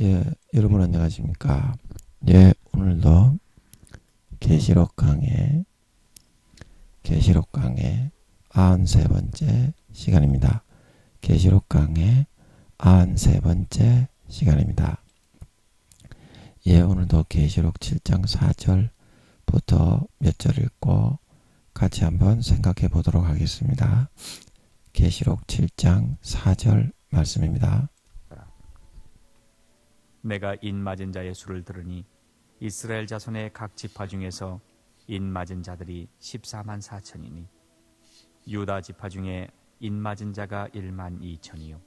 예, 여러분 안녕하십니까? 예, 오늘도 계시록 강의 93번째 시간입니다. 계시록 강의 93번째 시간입니다. 예, 오늘도 계시록 7장 4절부터 몇 절 읽고 같이 한번 생각해 보도록 하겠습니다. 계시록 7장 4절 말씀입니다. 내가 인 맞은 자의 수를 들으니 이스라엘 자손의 각 지파 중에서 인 맞은 자들이 14만 4천이니 유다 지파 중에 인 맞은 자가 1만 2천이요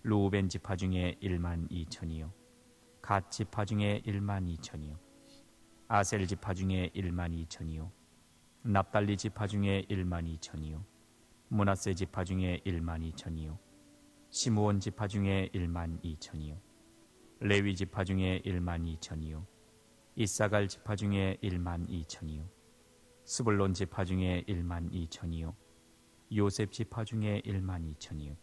루벤 지파 중에 1만 2천이요 갓 지파 중에 1만 2천이요 아셀 지파 중에 1만 2천이요 납달리 지파 중에 1만 2천이요 므낫세 지파 중에 1만 2천이요 시므온 지파 중에 1만 2천이요 레위 지파 중에 1만 2천이요 이사갈 지파 중에 1만 2천이요 스불론 지파 중에 1만 2천이요 요셉 지파 중에 1만 2천이요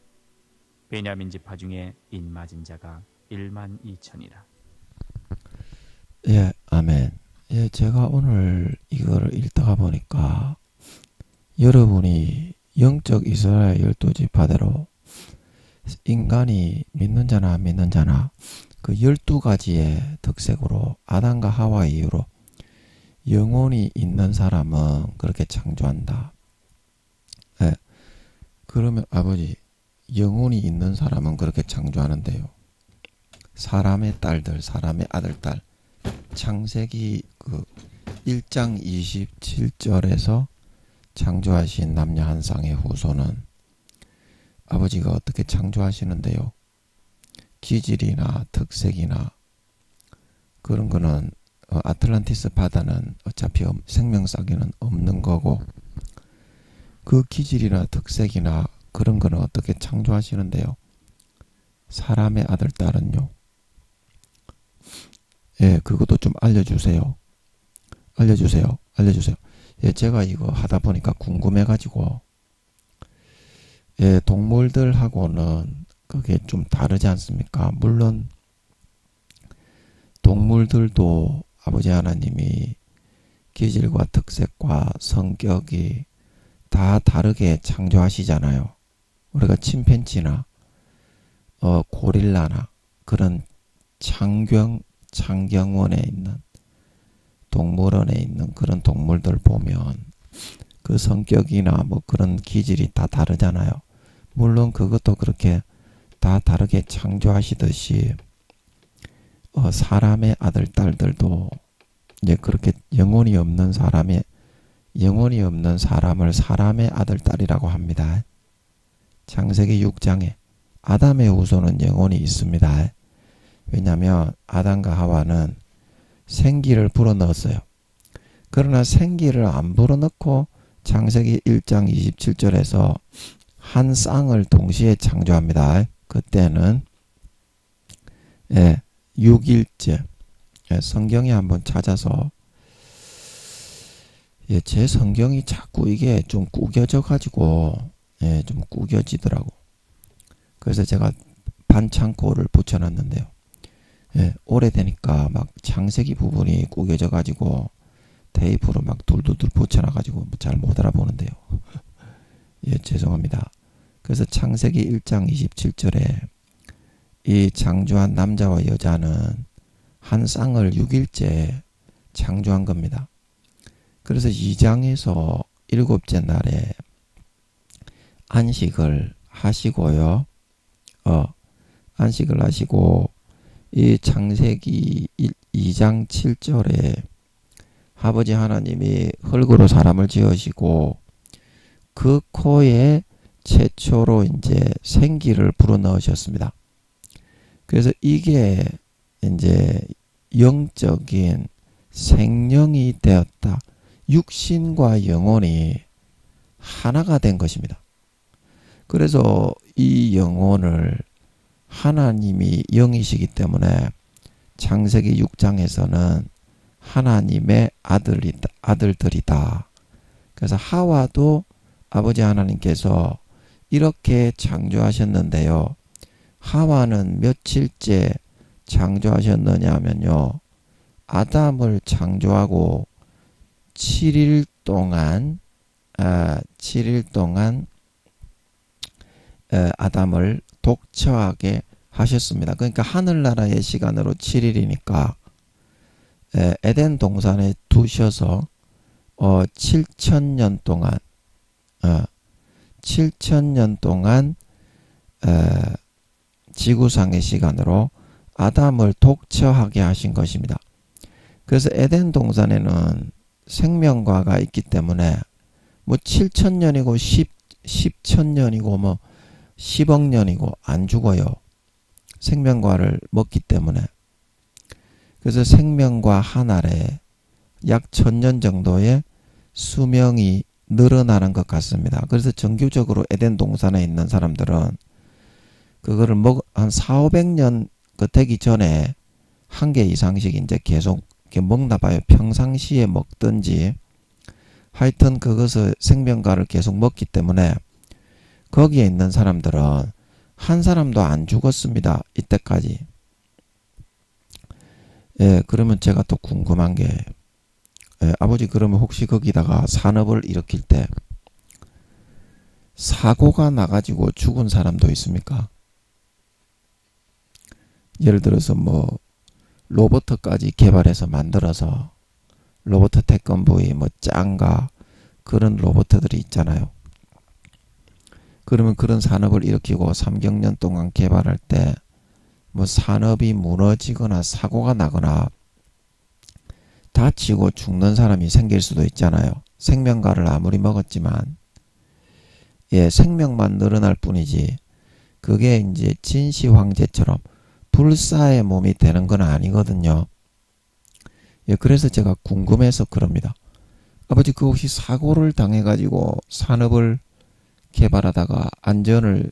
베냐민 지파 중에 인 맞은 자가 1만 2천이라. 예, 아멘. 예, 제가 오늘 이거를 읽다가 보니까 여러분이 영적 이스라엘 12지파대로 인간이 믿는 자나 안 믿는 자나 그 12가지의 특색으로 아담과 하와 이후로 영혼이 있는 사람은 그렇게 창조한다. 예, 그러면 아버지 영혼이 있는 사람은 그렇게 창조하는데요. 사람의 딸들, 사람의 아들, 딸 창세기 그 1장 27절에서 창조하신 남녀 한 쌍의 후손은 아버지가 어떻게 창조하시는데요. 기질이나 특색이나 그런 거는 아틀란티스 바다는 어차피 생명사기는 없는 거고 그 기질이나 특색이나 그런 거는 어떻게 창조하시는데요. 사람의 아들, 딸은요. 예, 그것도 좀 알려주세요. 알려주세요. 예, 제가 이거 하다 보니까 궁금해가지고 예, 동물들하고는 그게 좀 다르지 않습니까? 물론 동물들도 아버지 하나님이 기질과 특색과 성격이 다 다르게 창조하시잖아요. 우리가 침팬지나 고릴라나 그런 창경원에 있는 동물원에 있는 그런 동물들 보면 그 성격이나 뭐 그런 기질이 다 다르잖아요. 물론 그것도 그렇게 다 다르게 창조하시듯이 사람의 아들, 딸들도 이제 그렇게 영혼이 없는 사람을 사람의 아들, 딸이라고 합니다. 창세기 6장에 아담의 후손은 영혼이 있습니다. 왜냐하면 아담과 하와는 생기를 불어넣었어요. 그러나 생기를 안 불어넣고 창세기 1장 27절에서 한 쌍을 동시에 창조합니다. 그때는 6일째 성경에 한번 찾아서 제 성경이 자꾸 이게 좀 구겨져 가지고 좀 구겨지더라고. 그래서 제가 반창고를 붙여놨는데요. 오래되니까 막 창세기 부분이 구겨져 가지고 테이프로 막 둘둘둘 붙여놔 가지고 잘 못 알아보는데요. 예, 죄송합니다. 그래서 창세기 1장 27절에 이 창조한 남자와 여자는 한 쌍을 6일째 창조한 겁니다. 그래서 2장에서 7째 날에 안식을 하시고요. 안식을 하시고 이 창세기 2장 7절에 아버지 하나님이 흙으로 사람을 지으시고 그 코에 최초로 이제 생기를 불어넣으셨습니다. 그래서 이게 이제 영적인 생명이 되었다. 육신과 영혼이 하나가 된 것입니다. 그래서 이 영혼을 하나님이 영이시기 때문에 창세기 6장에서는 하나님의 아들들이다. 그래서 하와도 아버지 하나님께서 이렇게 창조하셨는데요. 하와는 며칠째 창조하셨느냐 하면요. 아담을 창조하고 7일 동안 7일 동안 아담을 독처하게 하셨습니다. 그러니까 하늘나라의 시간으로 7일이니까 에덴 동산에 두셔서 7,000년 동안 7,000년 동안 지구상의 시간으로 아담을 독처하게 하신 것입니다. 그래서 에덴 동산에는 생명과가 있기 때문에 뭐 7,000년이고 10,000년이고 뭐 10억 년이고 안 죽어요. 생명과를 먹기 때문에. 그래서 생명과 한 알에 약 1,000년 정도의 수명이 늘어나는 것 같습니다. 그래서 정규적으로 에덴 동산에 있는 사람들은 그거를 한 4,500년 되기 전에 한 개 이상씩 이제 계속 이렇게 먹나 봐요. 평상시에 먹든지 하여튼 그것을 생명과를 계속 먹기 때문에 거기에 있는 사람들은 한 사람도 안 죽었습니다. 이때까지. 그러면 제가 또 궁금한 게 아버지 그러면 혹시 거기다가 산업을 일으킬 때 사고가 나가지고 죽은 사람도 있습니까? 예를 들어서 뭐 로봇까지 개발해서 만들어서 로봇 태권브이 뭐 짱가 그런 로봇들이 있잖아요. 그러면 그런 산업을 일으키고 3경년 동안 개발할 때 뭐 산업이 무너지거나 사고가 나거나 다치고 죽는 사람이 생길 수도 있잖아요. 생명과를 아무리 먹었지만 생명만 늘어날 뿐이지 그게 이제 진시 황제처럼 불사의 몸이 되는 건 아니거든요. 그래서 제가 궁금해서 그럽니다. 아버지 그 혹시 사고를 당해가지고 산업을 개발하다가 안전을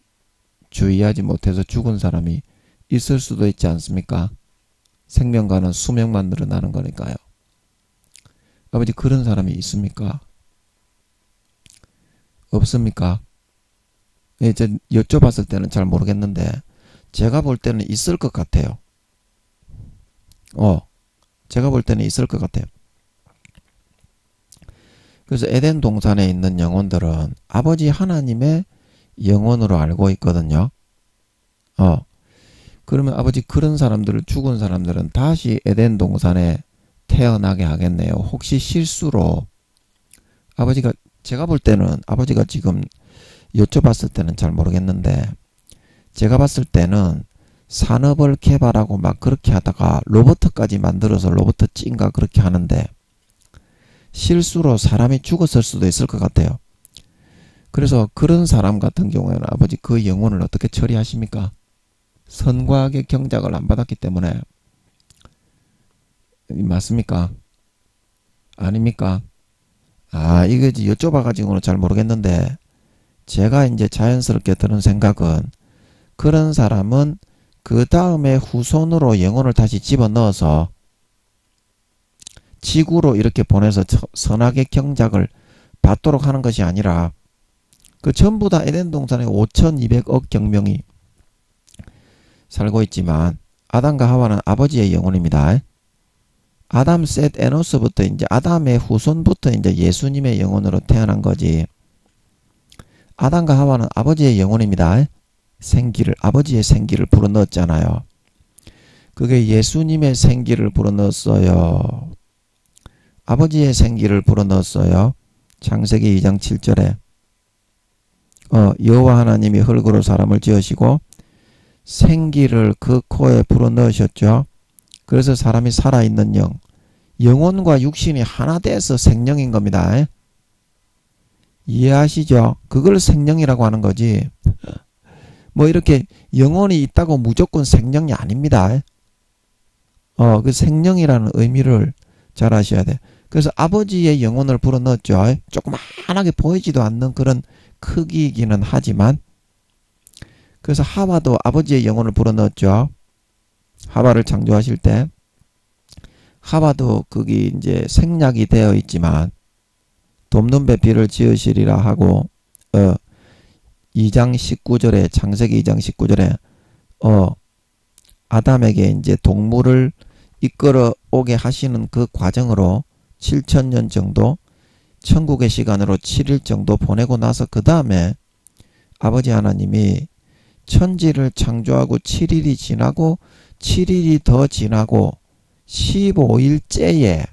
주의하지 못해서 죽은 사람이 있을 수도 있지 않습니까? 생명과는 수명만 늘어나는 거니까요. 아버지 그런 사람이 있습니까? 없습니까? 이제 여쭤봤을 때는 잘 모르겠는데 제가 볼 때는 있을 것 같아요. 제가 볼 때는 있을 것 같아요. 그래서 에덴 동산에 있는 영혼들은 아버지 하나님의 영혼으로 알고 있거든요. 그러면 아버지 그런 사람들을 죽은 사람들은 다시 에덴 동산에 태어나게 하겠네요. 혹시 실수로 아버지가 제가 볼 때는 아버지가 지금 여쭤봤을 때는 잘 모르겠는데 제가 봤을 때는 산업을 개발하고 막 그렇게 하다가 로봇까지 만들어서 로봇 찐가 그렇게 하는데 실수로 사람이 죽었을 수도 있을 것 같아요. 그래서 그런 사람 같은 경우에는 아버지 그 영혼을 어떻게 처리하십니까? 선과 악의 경작을 안 받았기 때문에. 맞습니까? 아닙니까? 이거 여쭤봐가지고는 잘 모르겠는데 제가 이제 자연스럽게 드는 생각은 그런 사람은 그 다음에 후손으로 영혼을 다시 집어넣어서 지구로 이렇게 보내서 선악의 경작을 받도록 하는 것이 아니라 그 전부 다 에덴 동산에 5,200억 경명이 살고 있지만 아담과 하와는 아버지의 영혼입니다. 아담 셋 에노스부터 이제 아담의 후손부터 이제 예수님의 영혼으로 태어난 거지. 아담과 하와는 아버지의 영혼입니다. 생기를 아버지의 생기를 불어넣었잖아요. 그게 예수님의 생기를 불어넣었어요. 아버지의 생기를 불어넣었어요. 창세기 2장 7절에 여호와 하나님이 흙으로 사람을 지으시고 생기를 그 코에 불어넣으셨죠. 그래서 사람이 살아있는 영혼과 육신이 하나 돼서 생명인 겁니다. 이해하시죠? 그걸 생명이라고 하는 거지. 뭐 이렇게 영혼이 있다고 무조건 생명이 아닙니다. 그 생명이라는 의미를 잘 아셔야 돼. 그래서 아버지의 영혼을 불어넣었죠. 조그만하게 보이지도 않는 그런 크기이기는 하지만 그래서 하와도 아버지의 영혼을 불어넣었죠. 하와를 창조하실 때 하와도 거기 이제 생략이 되어 있지만 돕는 배 비를 지으시리라 하고 2장 19절에 창세기 2장 19절에 아담에게 이제 동물을 이끌어 오게 하시는 그 과정으로 7,000년 정도 천국의 시간으로 7일 정도 보내고 나서 그 다음에 아버지 하나님이 천지를 창조하고 7일이 지나고 7일이 더 지나고 15일째에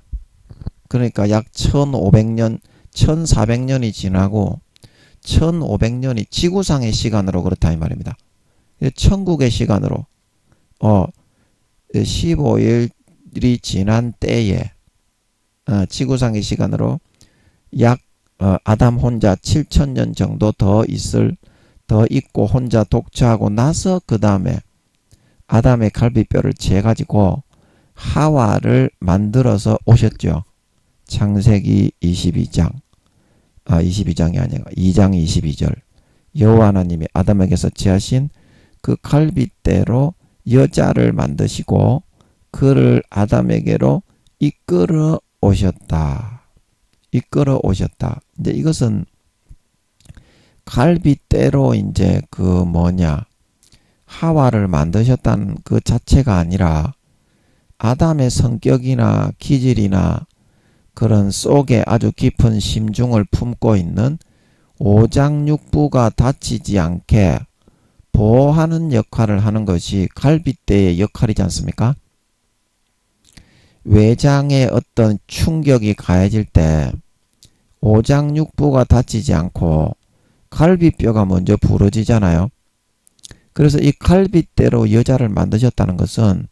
그러니까 약 1500년 1400년이 지나고 1500년이 지구상의 시간으로 그렇다 이 말입니다. 천국의 시간으로 15일이 지난 때에 지구상의 시간으로 약 아담 혼자 7,000년 정도 더 있고 혼자 독처하고 나서 그 다음에 아담의 갈비뼈를 재가지고 하와를 만들어서 오셨죠. 창세기 22장 22장이 아니라 2장 22절 여호와 하나님이 아담에게서 취하신 그 갈빗대로 여자를 만드시고 그를 아담에게로 이끌어 오셨다. 이끌어 오셨다. 이제 이것은 갈빗대로 이제 하와를 만드셨다는 그 자체가 아니라 아담의 성격이나 기질이나 그런 속에 아주 깊은 심중을 품고 있는 오장육부가 다치지 않게 보호하는 역할을 하는 것이 갈빗대의 역할이지 않습니까? 외장에 어떤 충격이 가해질 때 오장육부가 다치지 않고 갈비뼈가 먼저 부러지잖아요. 그래서 이 갈빗대로 여자를 만드셨다는 것은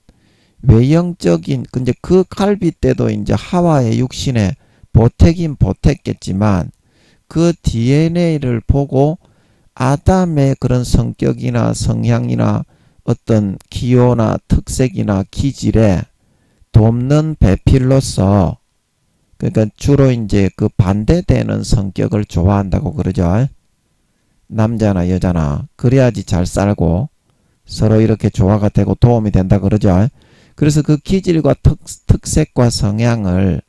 외형적인 근데 그 갈빗대도 이제 하와의 육신에 보태긴 보탰겠지만 그 DNA를 보고 아담의 그런 성격이나 성향이나 어떤 기호나 특색이나 기질에 돕는 배필로서 그러니까 주로 이제 그 반대되는 성격을 좋아한다고 그러죠. 남자나 여자나 그래야지 잘 살고 서로 이렇게 조화가 되고 도움이 된다 그러죠. 그래서 그 기질과 특색과 성향을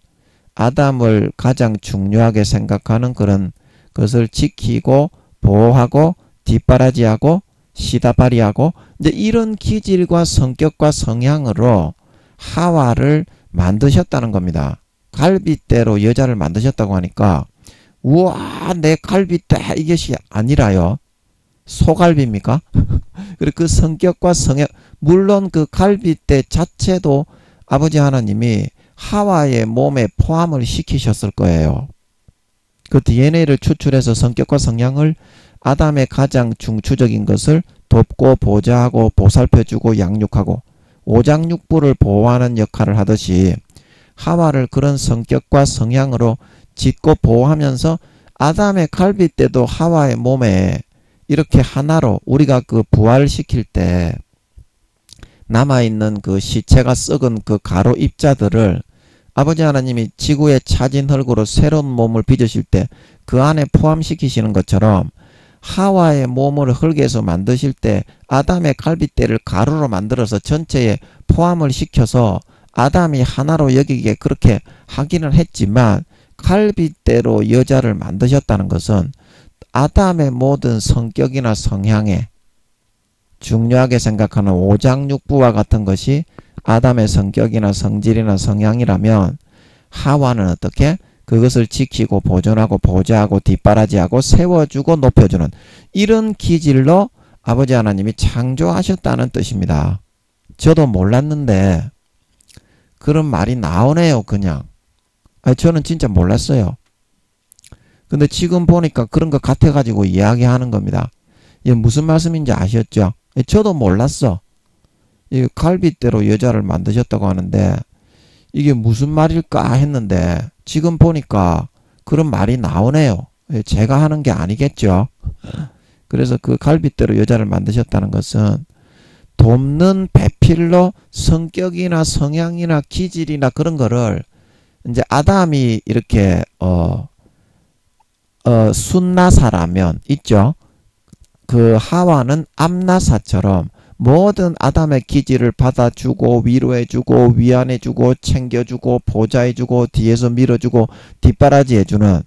아담을 가장 중요하게 생각하는 그런 것을 지키고 보호하고 뒷바라지하고 시다바리하고 이제 이런 기질과 성격과 성향으로 하와를 만드셨다는 겁니다. 갈빗대로 여자를 만드셨다고 하니까 우와 내 갈빗대 이것이 아니라요. 소갈비입니까? 그리고 그 성격과 성향 물론 그 갈빗대 자체도 아버지 하나님이 하와의 몸에 포함을 시키셨을 거예요. 그 DNA를 추출해서 성격과 성향을 아담의 가장 중추적인 것을 돕고 보좌하고 보살펴주고 양육하고 오장육부를 보호하는 역할을 하듯이 하와를 그런 성격과 성향으로 짓고 보호하면서 아담의 갈빗대도 하와의 몸에 이렇게 하나로 우리가 그 부활시킬 때 남아있는 그 시체가 썩은 그 가루 입자들을 아버지 하나님이 지구에 차진 흙으로 새로운 몸을 빚으실 때 그 안에 포함시키시는 것처럼 하와의 몸을 흙에서 만드실 때 아담의 갈빗대를 가루로 만들어서 전체에 포함을 시켜서 아담이 하나로 여기게 그렇게 하기는 했지만 갈빗대로 여자를 만드셨다는 것은 아담의 모든 성격이나 성향에 중요하게 생각하는 오장육부와 같은 것이 아담의 성격이나 성질이나 성향이라면 하와는 어떻게 그것을 지키고 보존하고 보좌하고 뒷바라지하고 세워주고 높여주는 이런 기질로 아버지 하나님이 창조하셨다는 뜻입니다. 저도 몰랐는데 그런 말이 나오네요. 그냥 저는 진짜 몰랐어요. 근데 지금 보니까 그런 것 같아가지고 이야기하는 겁니다. 이게 무슨 말씀인지 아셨죠? 저도 몰랐어. 이 갈빗대로 여자를 만드셨다고 하는데 이게 무슨 말일까 했는데 지금 보니까 그런 말이 나오네요. 제가 하는 게 아니겠죠. 그래서 그 갈빗대로 여자를 만드셨다는 것은 돕는 배필로 성격이나 성향이나 기질이나 그런 거를 이제 아담이 이렇게 순나사라면 있죠. 그 하와는 암나사처럼 모든 아담의 기질을 받아주고 위로해주고 위안해주고 챙겨주고 보좌해주고 뒤에서 밀어주고 뒷바라지해주는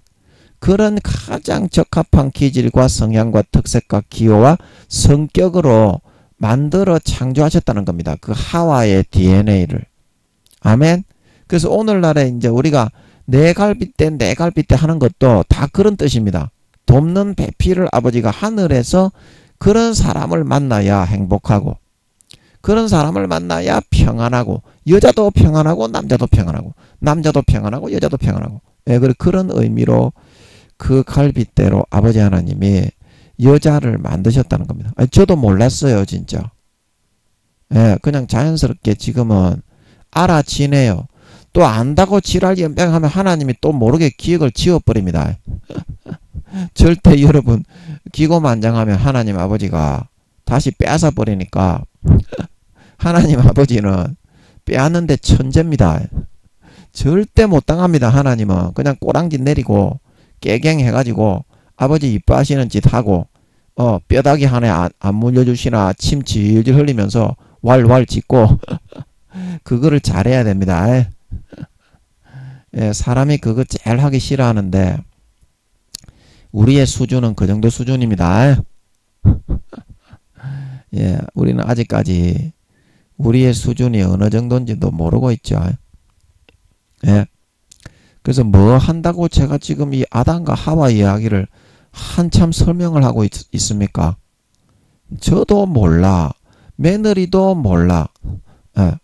그런 가장 적합한 기질과 성향과 특색과 기호와 성격으로 만들어 창조하셨다는 겁니다. 그 하와의 DNA를. 아멘. 그래서 오늘날에 이제 우리가 내 갈빗대 하는 것도 다 그런 뜻입니다. 돕는 배필을 아버지가 하늘에서 그런 사람을 만나야 행복하고, 그런 사람을 만나야 평안하고, 여자도 평안하고 남자도 평안하고, 남자도 평안하고 여자도 평안하고. 예, 그런 의미로 그 갈빗대로 아버지 하나님이 여자를 만드셨다는 겁니다. 저도 몰랐어요, 진짜. 예, 그냥 자연스럽게 지금은 알아지네요. 또 안다고 지랄 연병하면 하나님이 또 모르게 기억을 지워버립니다. 절대 여러분 기고만장하면 하나님 아버지가 다시 빼앗아 버리니까 하나님 아버지는 빼앗는데 천재입니다. 절대 못 당합니다. 하나님은 그냥 꼬랑지 내리고 깨갱 해가지고 아버지 이뻐하시는 짓 하고 뼈다귀 하나 안 물려주시나 침 질질 흘리면서 왈왈 짖고 그거를 잘해야 됩니다. 예, 사람이 그거 제일 하기 싫어하는데 우리의 수준은 그 정도 수준입니다. 예, 우리는 아직까지 우리의 수준이 어느 정도인지도 모르고 있죠. 예. 그래서 뭐 한다고 제가 지금 이 아담과 하와 이야기를 한참 설명을 하고 있습니까? 저도 몰라. 며느리도 몰라. 예.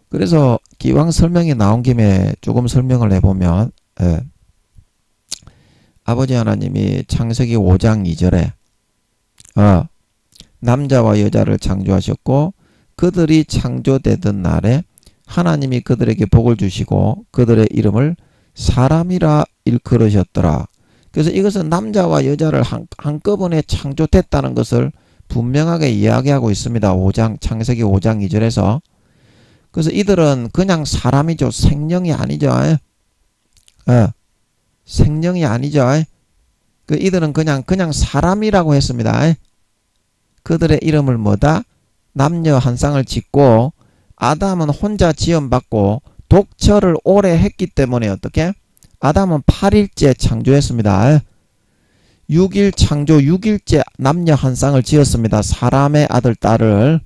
그래서 기왕 설명이 나온 김에 조금 설명을 해보면, 예. 아버지 하나님이 창세기 5장 2절에 남자와 여자를 창조하셨고 그들이 창조되던 날에 하나님이 그들에게 복을 주시고 그들의 이름을 사람이라 일컬으셨더라. 그래서 이것은 남자와 여자를 한꺼번에 창조됐다는 것을 분명하게 이야기하고 있습니다. 창세기 5장 2절에서. 그래서 이들은 그냥 사람이죠. 생명이 아니죠. 생명이 아니죠. 이들은 그냥 사람이라고 했습니다. 그들의 이름을 뭐다? 남녀 한 쌍을 짓고 아담은 혼자 지음받고 독처를 오래 했기 때문에 어떻게? 아담은 8일째 창조했습니다. 6일 창조 6일째 남녀 한 쌍을 지었습니다. 사람의 아들 딸을.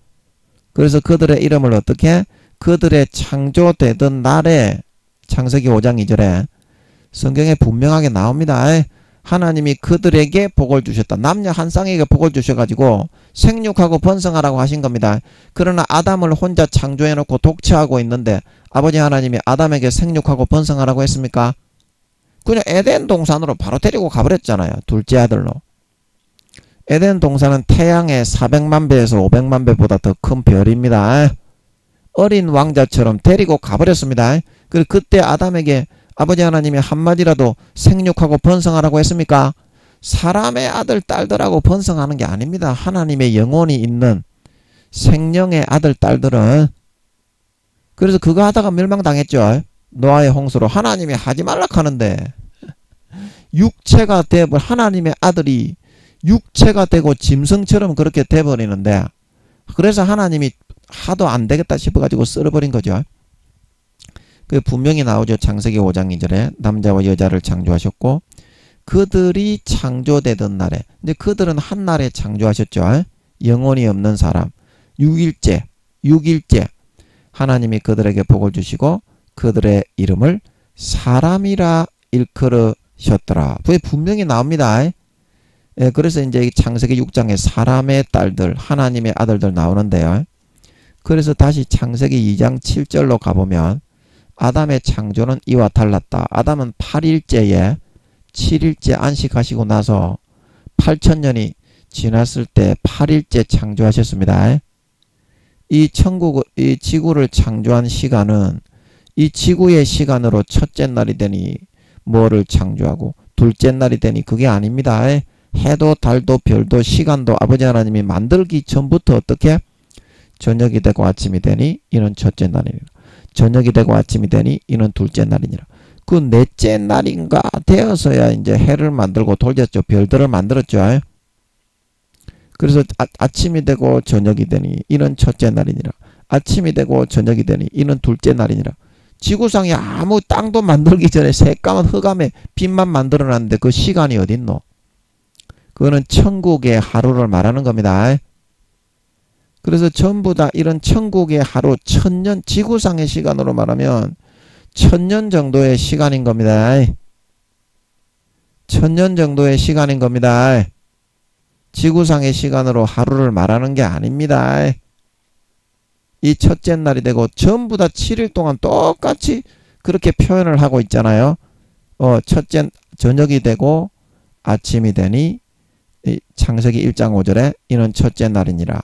그래서 그들의 이름을 어떻게? 그들의 창조되던 날에 창세기 5장 2절에 성경에 분명하게 나옵니다. 하나님이 그들에게 복을 주셨다. 남녀 한 쌍에게 복을 주셔가지고 생육하고 번성하라고 하신 겁니다. 그러나 아담을 혼자 창조해놓고 독처하고 있는데 아버지 하나님이 아담에게 생육하고 번성하라고 했습니까? 그냥 에덴 동산으로 바로 데리고 가버렸잖아요. 둘째 아들로. 에덴 동산은 태양의 400만 배에서 500만 배보다 더 큰 별입니다. 어린 왕자처럼 데리고 가버렸습니다. 그리고 그때 아담에게 아버지 하나님이 한마디라도 생육하고 번성하라고 했습니까? 사람의 아들 딸들하고 번성하는 게 아닙니다. 하나님의 영혼이 있는 생명의 아들 딸들은. 그래서 그거 하다가 멸망당했죠. 노아의 홍수로. 하나님이 하지 말라 하는데 육체가 되고 하나님의 아들이 육체가 되고 짐승처럼 그렇게 돼버리는데 그래서 하나님이 하도 안 되겠다 싶어가지고 썰어버린 거죠. 그 분명히 나오죠. 창세기 5장 2절에 남자와 여자를 창조하셨고 그들이 창조되던 날에. 근데 그들은 한 날에 창조하셨죠. 영혼이 없는 사람. 6일째 하나님이 그들에게 복을 주시고 그들의 이름을 사람이라 일컬으셨더라. 그게 분명히 나옵니다. 예, 그래서 이제 창세기 6장에 사람의 딸들, 하나님의 아들들 나오는데요. 그래서 다시 창세기 2장 7절로 가보면 아담의 창조는 이와 달랐다. 아담은 8일째에 7일째 안식하시고 나서 8천년이 지났을 때 8일째 창조하셨습니다. 이 지구를 창조한 시간은 이 지구의 시간으로 첫째 날이 되니 뭐를 창조하고 둘째 날이 되니 그게 아닙니다. 해도 달도 별도 시간도 아버지 하나님이 만들기 전부터 어떻게? 저녁이 되고 아침이 되니 이는 첫째 날이니라. 저녁이 되고 아침이 되니 이는 둘째 날이니라. 그 넷째 날인가 되어서야 이제 해를 만들고 돌렸죠. 별들을 만들었죠. 그래서 아침이 되고 저녁이 되니 이는 첫째 날이니라. 아침이 되고 저녁이 되니 이는 둘째 날이니라. 지구상에 아무 땅도 만들기 전에 새까만 흑암에 빛만 만들어놨는데 그 시간이 어딨노? 그거는 천국의 하루를 말하는 겁니다. 그래서 전부 다 이런 천국의 하루, 1000년, 지구상의 시간으로 말하면 1000년 정도의 시간인 겁니다. 1000년 정도의 시간인 겁니다. 지구상의 시간으로 하루를 말하는 게 아닙니다. 이 첫째 날이 되고 전부 다 7일 동안 똑같이 그렇게 표현을 하고 있잖아요. 첫째 저녁이 되고 아침이 되니 창세기 1장 5절에 이는 첫째 날이니라.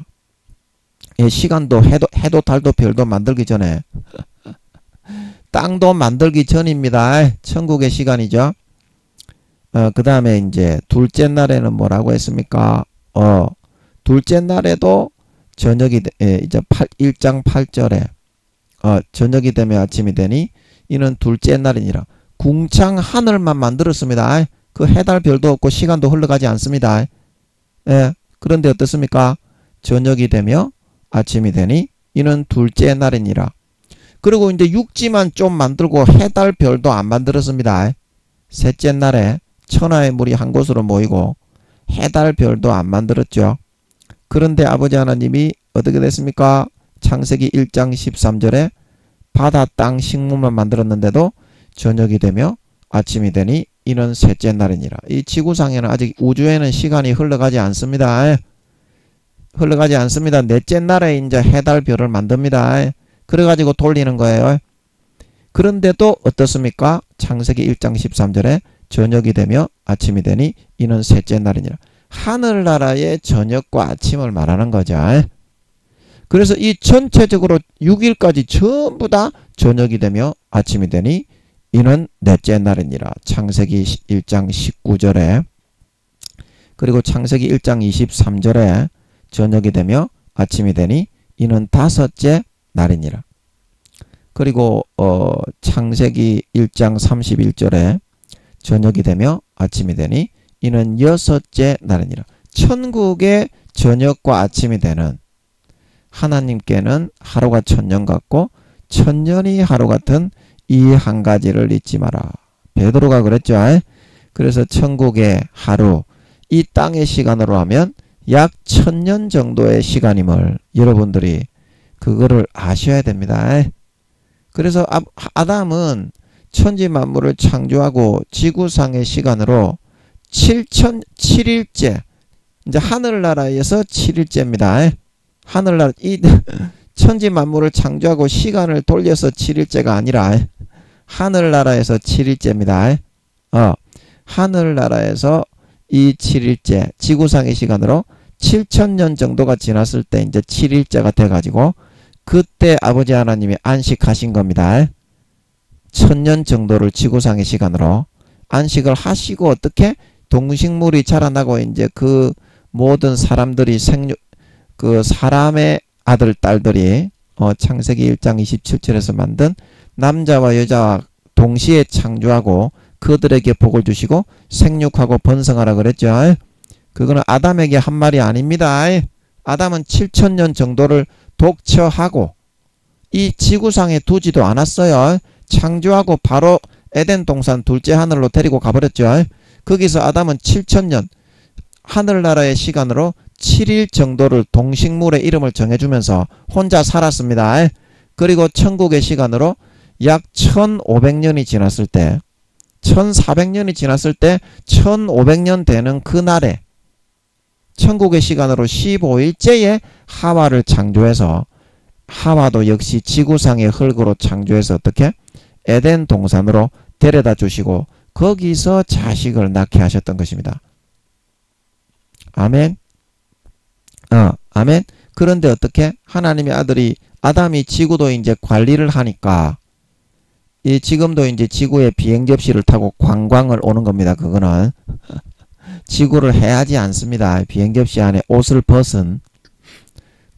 이 시간도 해도 달도 별도 만들기 전에 땅도 만들기 전입니다. 천국의 시간이죠. 그 다음에 이제 둘째 날에는 뭐라고 했습니까? 둘째 날에도 저녁이 이제 1장 8절에 저녁이 되면 아침이 되니 이는 둘째 날이니라. 궁창 하늘만 만들었습니다. 그 해달 별도 없고 시간도 흘러가지 않습니다. 그런데 어떻습니까? 저녁이 되며 아침이 되니 이는 둘째 날이니라. 그리고 이제 육지만 좀 만들고 해달 별도 안 만들었습니다. 셋째 날에 천하의 물이 한 곳으로 모이고 해달 별도 안 만들었죠. 그런데 아버지 하나님이 어떻게 됐습니까? 창세기 1장 13절에 바다 땅 식물만 만들었는데도 저녁이 되며 아침이 되니 이는 셋째 날이니라. 이 지구상에는 아직 우주에는 시간이 흘러가지 않습니다. 흘러가지 않습니다. 넷째 날에 이제 해달 별을 만듭니다. 그래가지고 돌리는 거예요. 그런데도 어떻습니까? 창세기 1장 13절에 저녁이 되며 아침이 되니 이는 셋째 날이니라. 하늘나라의 저녁과 아침을 말하는 거죠. 그래서 이 전체적으로 6일까지 전부 다 저녁이 되며 아침이 되니 이는 넷째 날이니라. 창세기 1장 19절에 그리고 창세기 1장 23절에 저녁이 되며 아침이 되니 이는 다섯째 날이니라. 그리고 창세기 1장 31절에 저녁이 되며 아침이 되니 이는 여섯째 날이니라. 천국의 저녁과 아침이 되는 하나님께는 하루가 1000년 같고 1000년이 하루 같은 이 한 가지를 잊지 마라. 베드로가 그랬죠. 그래서 천국의 하루, 이 땅의 시간으로 하면 약 1000년 정도의 시간임을 여러분들이 그거를 아셔야 됩니다. 그래서 아담은 천지 만물을 창조하고 지구상의 시간으로 7일째, 이제 하늘나라에서 7일째입니다. 하늘나라, 이 천지 만물을 창조하고 시간을 돌려서 7일째가 아니라 하늘나라에서 7일째입니다. 하늘나라에서 이 7일째, 지구상의 시간으로 7000년 정도가 지났을 때 이제 7일째가 돼가지고 그때 아버지 하나님이 안식하신 겁니다. 1000년 정도를 지구상의 시간으로 안식을 하시고 어떻게 동식물이 자라나고 이제 그 모든 사람들이 그 사람의 아들 딸들이 창세기 1장 27절에서 만든 남자와 여자와 동시에 창조하고 그들에게 복을 주시고 생육하고 번성하라 그랬죠. 그거는 아담에게 한 말이 아닙니다. 아담은 7000년 정도를 독처하고 이 지구상에 두지도 않았어요. 창조하고 바로 에덴 동산 둘째 하늘로 데리고 가버렸죠. 거기서 아담은 7000년 하늘나라의 시간으로 7일 정도를 동식물의 이름을 정해주면서 혼자 살았습니다. 그리고 천국의 시간으로 약 1500년이 지났을 때 1400년이 지났을 때 1500년 되는 그날에 천국의 시간으로 15일째에 하와를 창조해서 하와도 역시 지구상의 흙으로 창조해서 어떻게 에덴 동산으로 데려다 주시고 거기서 자식을 낳게 하셨던 것입니다. 아멘. 아멘. 그런데 어떻게 하나님의 아들이 아담이 지구도 이제 관리를 하니까 지금도 이제 지구에 비행 접시를 타고 관광을 오는 겁니다. 그거는 지구를 해하지 않습니다. 비행 접시 안에 옷을 벗은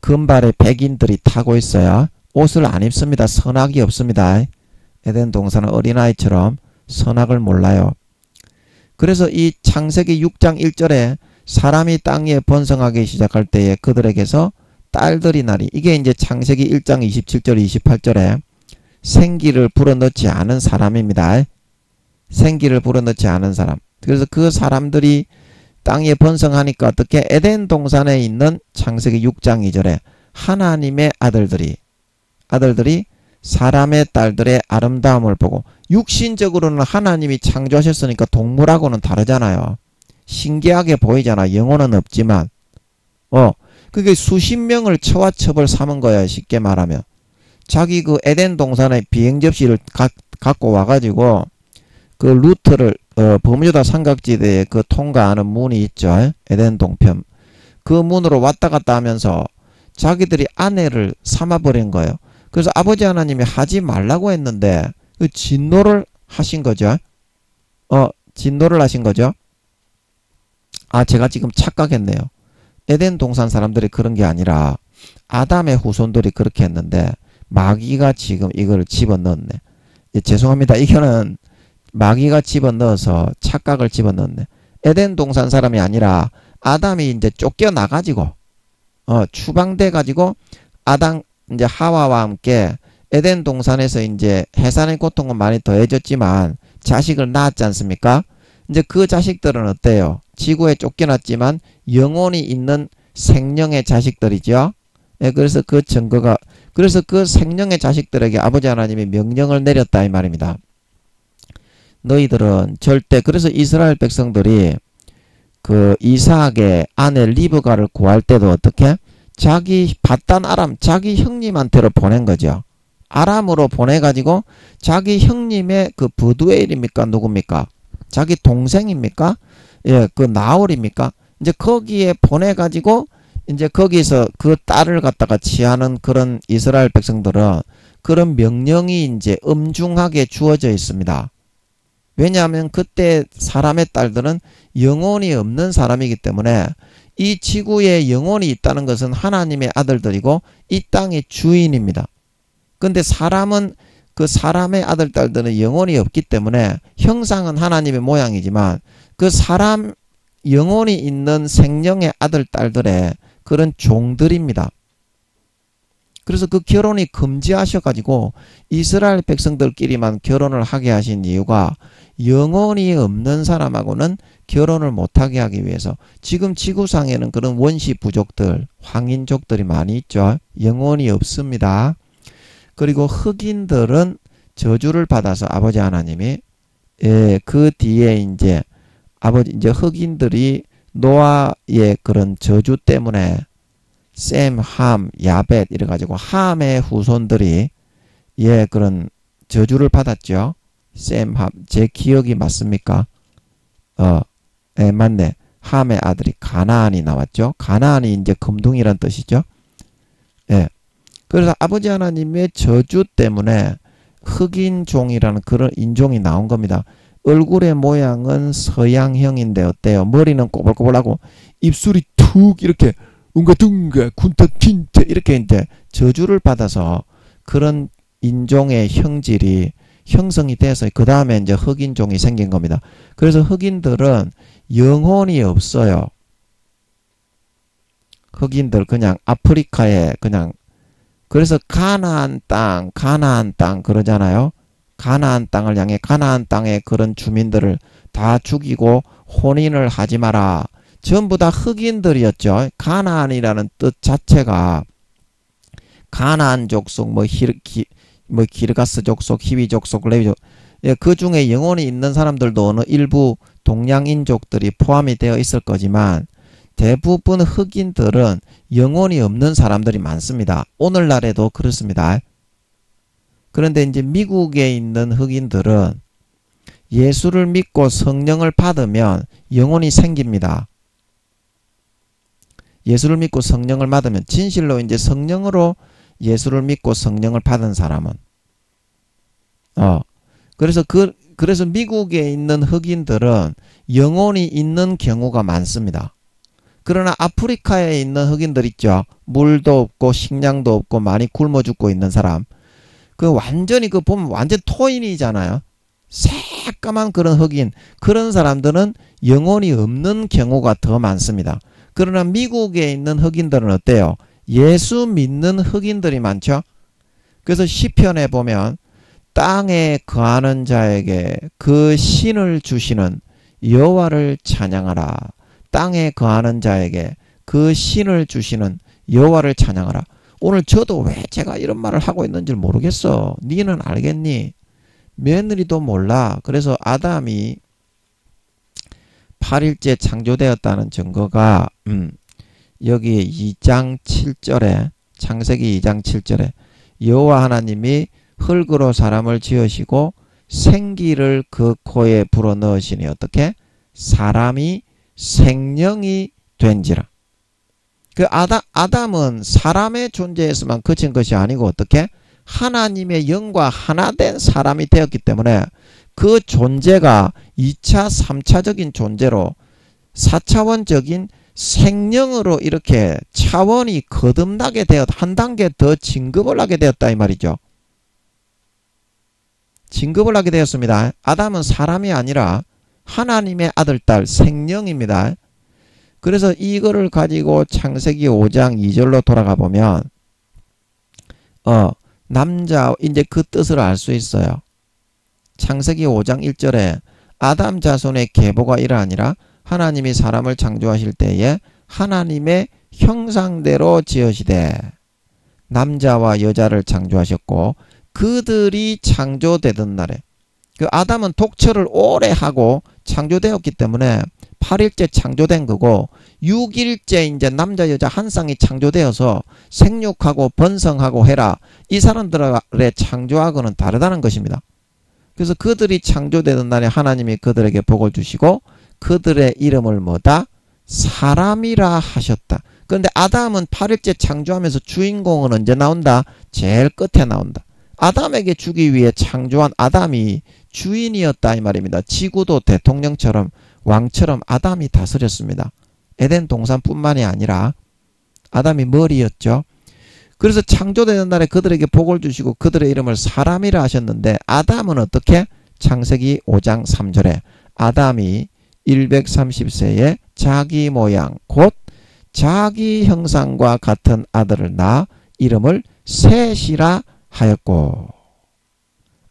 금발의 백인들이 타고 있어요. 옷을 안 입습니다. 선악이 없습니다. 에덴 동산은 어린아이처럼 선악을 몰라요. 그래서 이 창세기 6장 1절에 사람이 땅 위에 번성하기 시작할 때에 그들에게서 딸들이 나리, 이게 이제 창세기 1장 27절 28절에 생기를 불어넣지 않은 사람입니다. 생기를 불어넣지 않은 사람. 그래서 그 사람들이 땅에 번성하니까 어떻게 에덴 동산에 있는 창세기 6장 2절에 하나님의 아들들이 사람의 딸들의 아름다움을 보고, 육신적으로는 하나님이 창조하셨으니까 동물하고는 다르잖아요. 신기하게 보이잖아. 영혼은 없지만. 그게 수십 명을 처와첩을 삼은 거야. 쉽게 말하면. 자기 그 에덴 동산에 비행 접시를 갖고 와가지고 그 루트를 버뮤다 삼각지대에 그 통과하는 문이 있죠. 에덴 동편. 그 문으로 왔다 갔다 하면서 자기들이 아내를 삼아버린 거예요. 그래서 아버지 하나님이 하지 말라고 했는데 그 진노를 하신 거죠. 진노를 하신 거죠. 제가 지금 착각했네요. 에덴 동산 사람들이 그런 게 아니라 아담의 후손들이 그렇게 했는데 마귀가 지금 이걸 집어넣었네. 죄송합니다. 이거는 마귀가 집어넣어서 착각을 집어넣었네. 에덴 동산 사람이 아니라 아담이 이제 쫓겨나가지고 추방돼가지고 이제 하와와 함께 에덴 동산에서 이제 해산의 고통은 많이 더해졌지만 자식을 낳았지 않습니까? 이제 그 자식들은 어때요? 지구에 쫓겨났지만 영혼이 있는 생명의 자식들이죠. 그래서 그 증거가, 그래서 그 생명의 자식들에게 아버지 하나님이 명령을 내렸다 이 말입니다. 너희들은 절대, 그래서 이스라엘 백성들이 그 이삭의 아내 리브가를 구할 때도 어떻게? 자기 밧단 아람, 자기 형님한테로 보낸 거죠. 아람으로 보내가지고 자기 형님의 그 브두엘입니까? 누굽니까? 자기 동생입니까? 그 나홀입니까? 이제 거기에 보내가지고 이제 거기서 그 딸을 갖다가 취하는 그런 이스라엘 백성들은 그런 명령이 이제 엄중하게 주어져 있습니다. 왜냐하면 그때 사람의 딸들은 영혼이 없는 사람이기 때문에 이 지구에 영혼이 있다는 것은 하나님의 아들들이고 이 땅의 주인입니다. 근데 사람은 그 사람의 아들, 딸들은 영혼이 없기 때문에 형상은 하나님의 모양이지만 그 사람 영혼이 있는 생명의 아들, 딸들의 그런 종들입니다. 그래서 그 결혼이 금지하셔가지고 이스라엘 백성들끼리만 결혼을 하게 하신 이유가 영혼이 없는 사람하고는 결혼을 못하게 하기 위해서. 지금 지구상에는 그런 원시 부족들, 황인족들이 많이 있죠. 영혼이 없습니다. 그리고 흑인들은 저주를 받아서 아버지 하나님이 그 뒤에 이제 흑인들이 노아의 그런 저주 때문에 셈, 함, 야벳 이래가지고 함의 후손들이 그런 저주를 받았죠. 셈, 함, 제 기억이 맞습니까? 맞네. 함의 아들이 가나안이 나왔죠. 가나안이 이제 금둥이란 뜻이죠. 그래서 아버지 하나님의 저주 때문에 흑인종이라는 그런 인종이 나온 겁니다. 얼굴의 모양은 서양형인데 어때요? 머리는 꼬불꼬불하고 입술이 툭 이렇게 웅가둥가 군터틴터 이렇게 이제 저주를 받아서 그런 인종의 형질이 형성이 돼서 그 다음에 이제 흑인종이 생긴 겁니다. 그래서 흑인들은 영혼이 없어요. 흑인들 그냥 아프리카에 그냥, 그래서 가나안 땅 그러잖아요. 가나안 땅을 향해 가나안 땅의 그런 주민들을 다 죽이고 혼인을 하지 마라. 전부 다 흑인들이었죠. 가나안이라는 뜻 자체가 가나안 족속, 기르가스 족속, 히위 족속, 레위 족속, 그 중에 영혼이 있는 사람들도 어느 일부 동양인족들이 포함이 되어 있을 거지만 대부분 흑인들은 영혼이 없는 사람들이 많습니다. 오늘날에도 그렇습니다. 그런데 이제 미국에 있는 흑인들은 예수를 믿고 성령을 받으면 영혼이 생깁니다. 예수를 믿고 성령을 받으면, 진실로 이제 성령으로 예수를 믿고 성령을 받은 사람은 그래서 미국에 있는 흑인들은 영혼이 있는 경우가 많습니다. 그러나 아프리카에 있는 흑인들 있죠. 물도 없고 식량도 없고 많이 굶어 죽고 있는 사람, 그 완전히 그 보면 완전 토인이잖아요. 새까만 그런 흑인, 그런 사람들은 영혼이 없는 경우가 더 많습니다. 그러나 미국에 있는 흑인들은 어때요? 예수 믿는 흑인들이 많죠. 그래서 시편에 보면 땅에 거하는 자에게 그 신을 주시는 여호와를 찬양하라. 땅에 거하는 자에게 그 신을 주시는 여호와를 찬양하라. 오늘 저도 왜 제가 이런 말을 하고 있는지 모르겠어. 니는 알겠니? 며느리도 몰라. 그래서 아담이 8일째 창조되었다는 증거가 여기 2장 7절에 창세기 2장 7절에 여호와 하나님이 흙으로 사람을 지으시고 생기를 그 코에 불어넣으시니 어떻게? 사람이 생명이 된지라. 그 아담은 사람의 존재에서만 그친 것이 아니고 어떻게? 하나님의 영과 하나 된 사람이 되었기 때문에 그 존재가 2차, 3차적인 존재로 4차원적인 생명으로 이렇게 차원이 거듭나게 되었, 한 단계 더 진급을 하게 되었다 이 말이죠. 진급을 하게 되었습니다. 아담은 사람이 아니라 하나님의 아들, 딸, 생명입니다. 그래서 이거를 가지고 창세기 5장 2절로 돌아가 보면 남자 이제 그 뜻을 알 수 있어요. 창세기 5장 1절에 아담 자손의 계보가 이러하니라 하나님이 사람을 창조하실 때에 하나님의 형상대로 지으시되 남자와 여자를 창조하셨고 그들이 창조되던 날에 그 아담은 독처를 오래 하고 창조되었기 때문에 8일째 창조된 거고 6일째 이제 남자 여자 한 쌍이 창조되어서 생육하고 번성하고 해라. 이 사람들의 창조하고는 다르다는 것입니다. 그래서 그들이 창조되던 날에 하나님이 그들에게 복을 주시고 그들의 이름을 뭐다? 사람이라 하셨다. 그런데 아담은 8일째 창조하면서 주인공은 언제 나온다? 제일 끝에 나온다. 아담에게 주기 위해 창조한 아담이 주인이었다 이 말입니다. 지구도 대통령처럼 왕처럼 아담이 다스렸습니다. 에덴 동산뿐만이 아니라 아담이 머리였죠. 그래서 창조되는 날에 그들에게 복을 주시고 그들의 이름을 사람이라 하셨는데 아담은 어떻게? 창세기 5장 3절에 아담이 130세에 자기 모양 곧 자기 형상과 같은 아들을 낳아 이름을 셋이라 하였고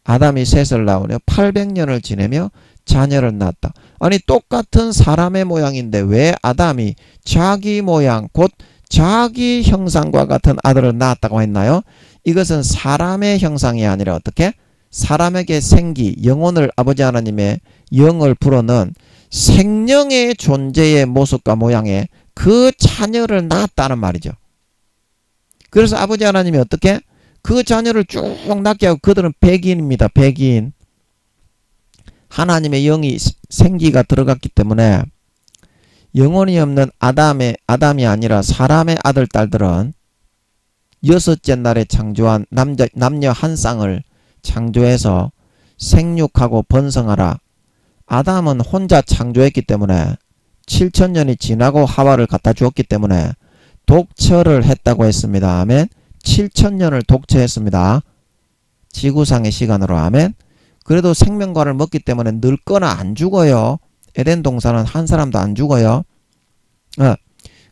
아담이 셋을 낳으며 800년을 지내며 자녀를 낳았다. 아니 똑같은 사람의 모양인데 왜 아담이 자기 모양 곧 자기 형상과 같은 아들을 낳았다고 했나요? 이것은 사람의 형상이 아니라 어떻게? 사람에게 생기, 영혼을 아버지 하나님의 영을 불어넣은 생명의 존재의 모습과 모양의 그 자녀를 낳았다는 말이죠. 그래서 아버지 하나님이 어떻게? 그 자녀를 쭉 낳게 하고 그들은 백인입니다. 백인. 하나님의 영이 생기가 들어갔기 때문에 영혼이 없는 아담이 아니라 사람의 아들 딸들은 여섯째 날에 창조한 남녀 한 쌍을 창조해서 생육하고 번성하라. 아담은 혼자 창조했기 때문에 7천년이 지나고 하와를 갖다 주었기 때문에 독처를 했다고 했습니다. 아멘. 7천년을 독처했습니다. 지구상의 시간으로. 아멘. 그래도 생명과를 먹기 때문에 늙거나 안 죽어요. 에덴 동산은 한 사람도 안 죽어요.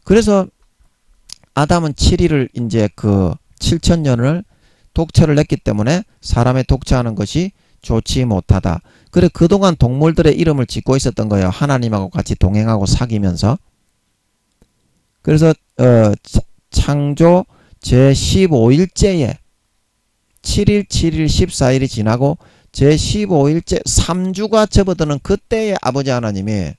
그래서 아담은 7일을 이제 그 7천년을 독처를 했기 때문에 사람의 독처하는 것이 좋지 못하다. 그래 그동안 동물들의 이름을 짓고 있었던 거예요. 하나님하고 같이 동행하고 사귀면서. 그래서 창조 제15일째에 7일, 7일, 14일이 지나고 제15일째 3주가 접어드는 그때에 아버지 하나님이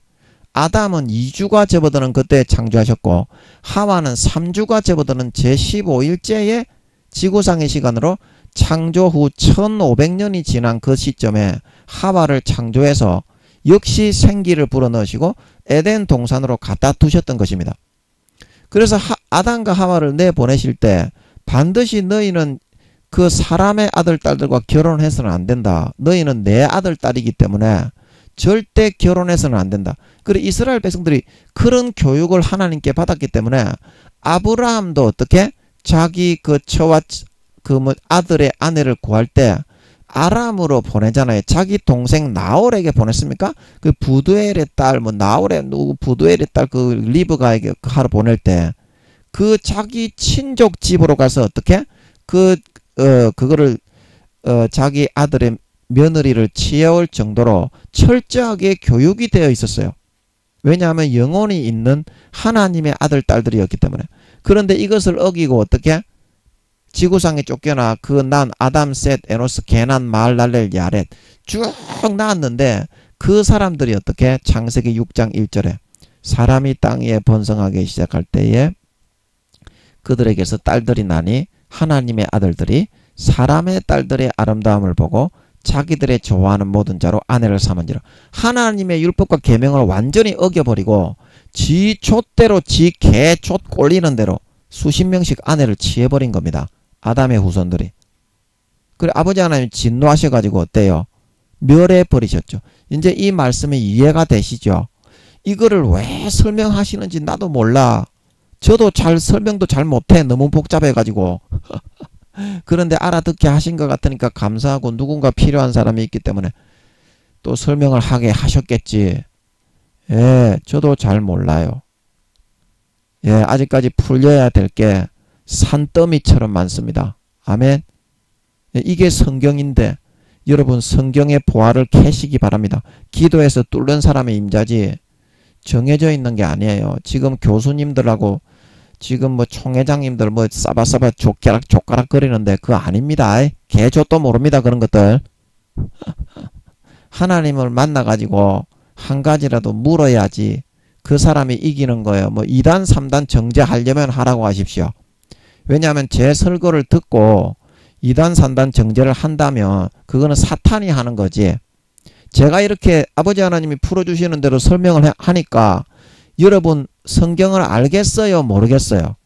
아담은 2주가 접어드는 그때에 창조하셨고 하와는 3주가 접어드는 제15일째에 지구상의 시간으로 창조 후 1500년이 지난 그 시점에 하와를 창조해서 역시 생기를 불어넣으시고 에덴 동산으로 갖다 두셨던 것입니다. 그래서 아담과 하와를 내보내실 때 반드시 너희는 그 사람의 아들 딸들과 결혼해서는 안 된다. 너희는 내 아들 딸이기 때문에 절대 결혼해서는 안 된다. 그리고 이스라엘 백성들이 그런 교육을 하나님께 받았기 때문에 아브라함도 어떻게 자기 그 처와 그 아들의 아내를 구할 때 아람으로 보내잖아요. 자기 동생 나홀에게 보냈습니까? 그 부두엘의 딸 나홀의 누구 부두엘의 딸 그 리브가에게 하러 보낼 때 그 자기 친족 집으로 가서 어떻게 그거를 자기 아들의 며느리를 취해올 정도로 철저하게 교육이 되어 있었어요. 왜냐하면 영혼이 있는 하나님의 아들 딸들이었기 때문에. 그런데 이것을 어기고 어떻게 지구상에 쫓겨나 그 난 아담, 셋, 에노스, 게난, 마할랄렐, 야렛 쭉 나왔는데 그 사람들이 어떻게 창세기 6장 1절에 사람이 땅 위에 번성하기 시작할 때에 그들에게서 딸들이 나니 하나님의 아들들이 사람의 딸들의 아름다움을 보고 자기들의 좋아하는 모든 자로 아내를 삼은지라. 하나님의 율법과 계명을 완전히 어겨버리고 지 촛대로 지 개 촛 꼴리는 대로 수십 명씩 아내를 취해버린 겁니다. 아담의 후손들이. 그래 아버지 하나님 진노하셔가지고 어때요? 멸해버리셨죠. 이제 이 말씀이 이해가 되시죠? 이거를 왜 설명하시는지 나도 몰라. 저도 설명도 잘 못해. 너무 복잡해가지고. 그런데 알아듣게 하신 것 같으니까 감사하고 누군가 필요한 사람이 있기 때문에 또 설명을 하게 하셨겠지. 예, 저도 잘 몰라요. 예, 아직까지 풀려야 될 게 산더미처럼 많습니다. 아멘. 예, 이게 성경인데 여러분 성경의 보화를 캐시기 바랍니다. 기도에서 뚫는 사람의 임자지 정해져 있는 게 아니에요. 지금 교수님들하고 지금 뭐 총회장님들 뭐 싸바싸바 족가락 거리는데 그거 아닙니다. 개조도 모릅니다. 그런 것들. 하나님을 만나가지고 한 가지라도 물어야지 그 사람이 이기는 거예요. 뭐 2단 3단 정죄하려면 하라고 하십시오. 왜냐하면 제 설교를 듣고 2단 3단 정죄를 한다면 그거는 사탄이 하는 거지. 제가 이렇게 아버지 하나님이 풀어주시는 대로 설명을 하니까 여러분 성경을 알겠어요? 모르겠어요?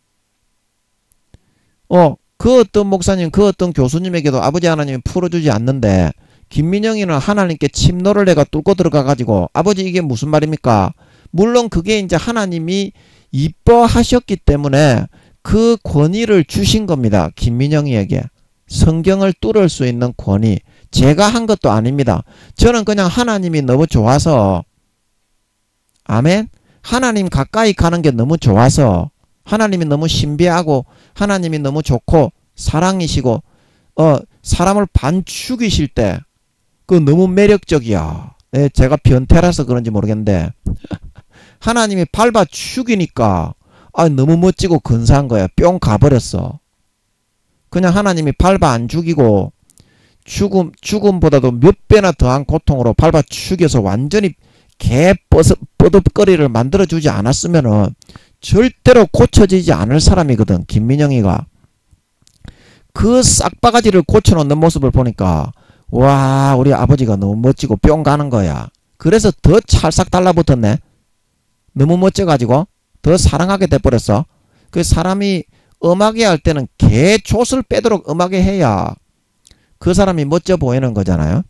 그 어떤 목사님, 그 어떤 교수님에게도 아버지 하나님이 풀어주지 않는데 김민영이는 하나님께 침노를 내가 뚫고 들어가가지고 아버지 이게 무슨 말입니까? 물론 그게 이제 하나님이 이뻐하셨기 때문에 그 권위를 주신 겁니다. 김민영이에게. 성경을 뚫을 수 있는 권위. 제가 한 것도 아닙니다. 저는 그냥 하나님이 너무 좋아서 아멘? 하나님 가까이 가는 게 너무 좋아서 하나님이 너무 신비하고 하나님이 너무 좋고 사랑이시고 사람을 반 죽이실 때 그 너무 매력적이야. 네, 제가 변태라서 그런지 모르겠는데 하나님이 밟아 죽이니까 너무 멋지고 근사한 거야. 뿅 가버렸어. 그냥 하나님이 밟아 안 죽이고 죽음보다도 몇 배나 더한 고통으로 밟아 죽여서 완전히 뻐덕거리를 만들어주지 않았으면은 절대로 고쳐지지 않을 사람이거든. 김민영이가. 그 싹바가지를 고쳐놓는 모습을 보니까 와 우리 아버지가 너무 멋지고 뿅 가는 거야. 그래서 더 찰싹 달라붙었네. 너무 멋져가지고 더 사랑하게 돼버렸어. 그 사람이 음악에 할 때는 개조을 빼도록 음악에 해야 그 사람이 멋져 보이는 거잖아요.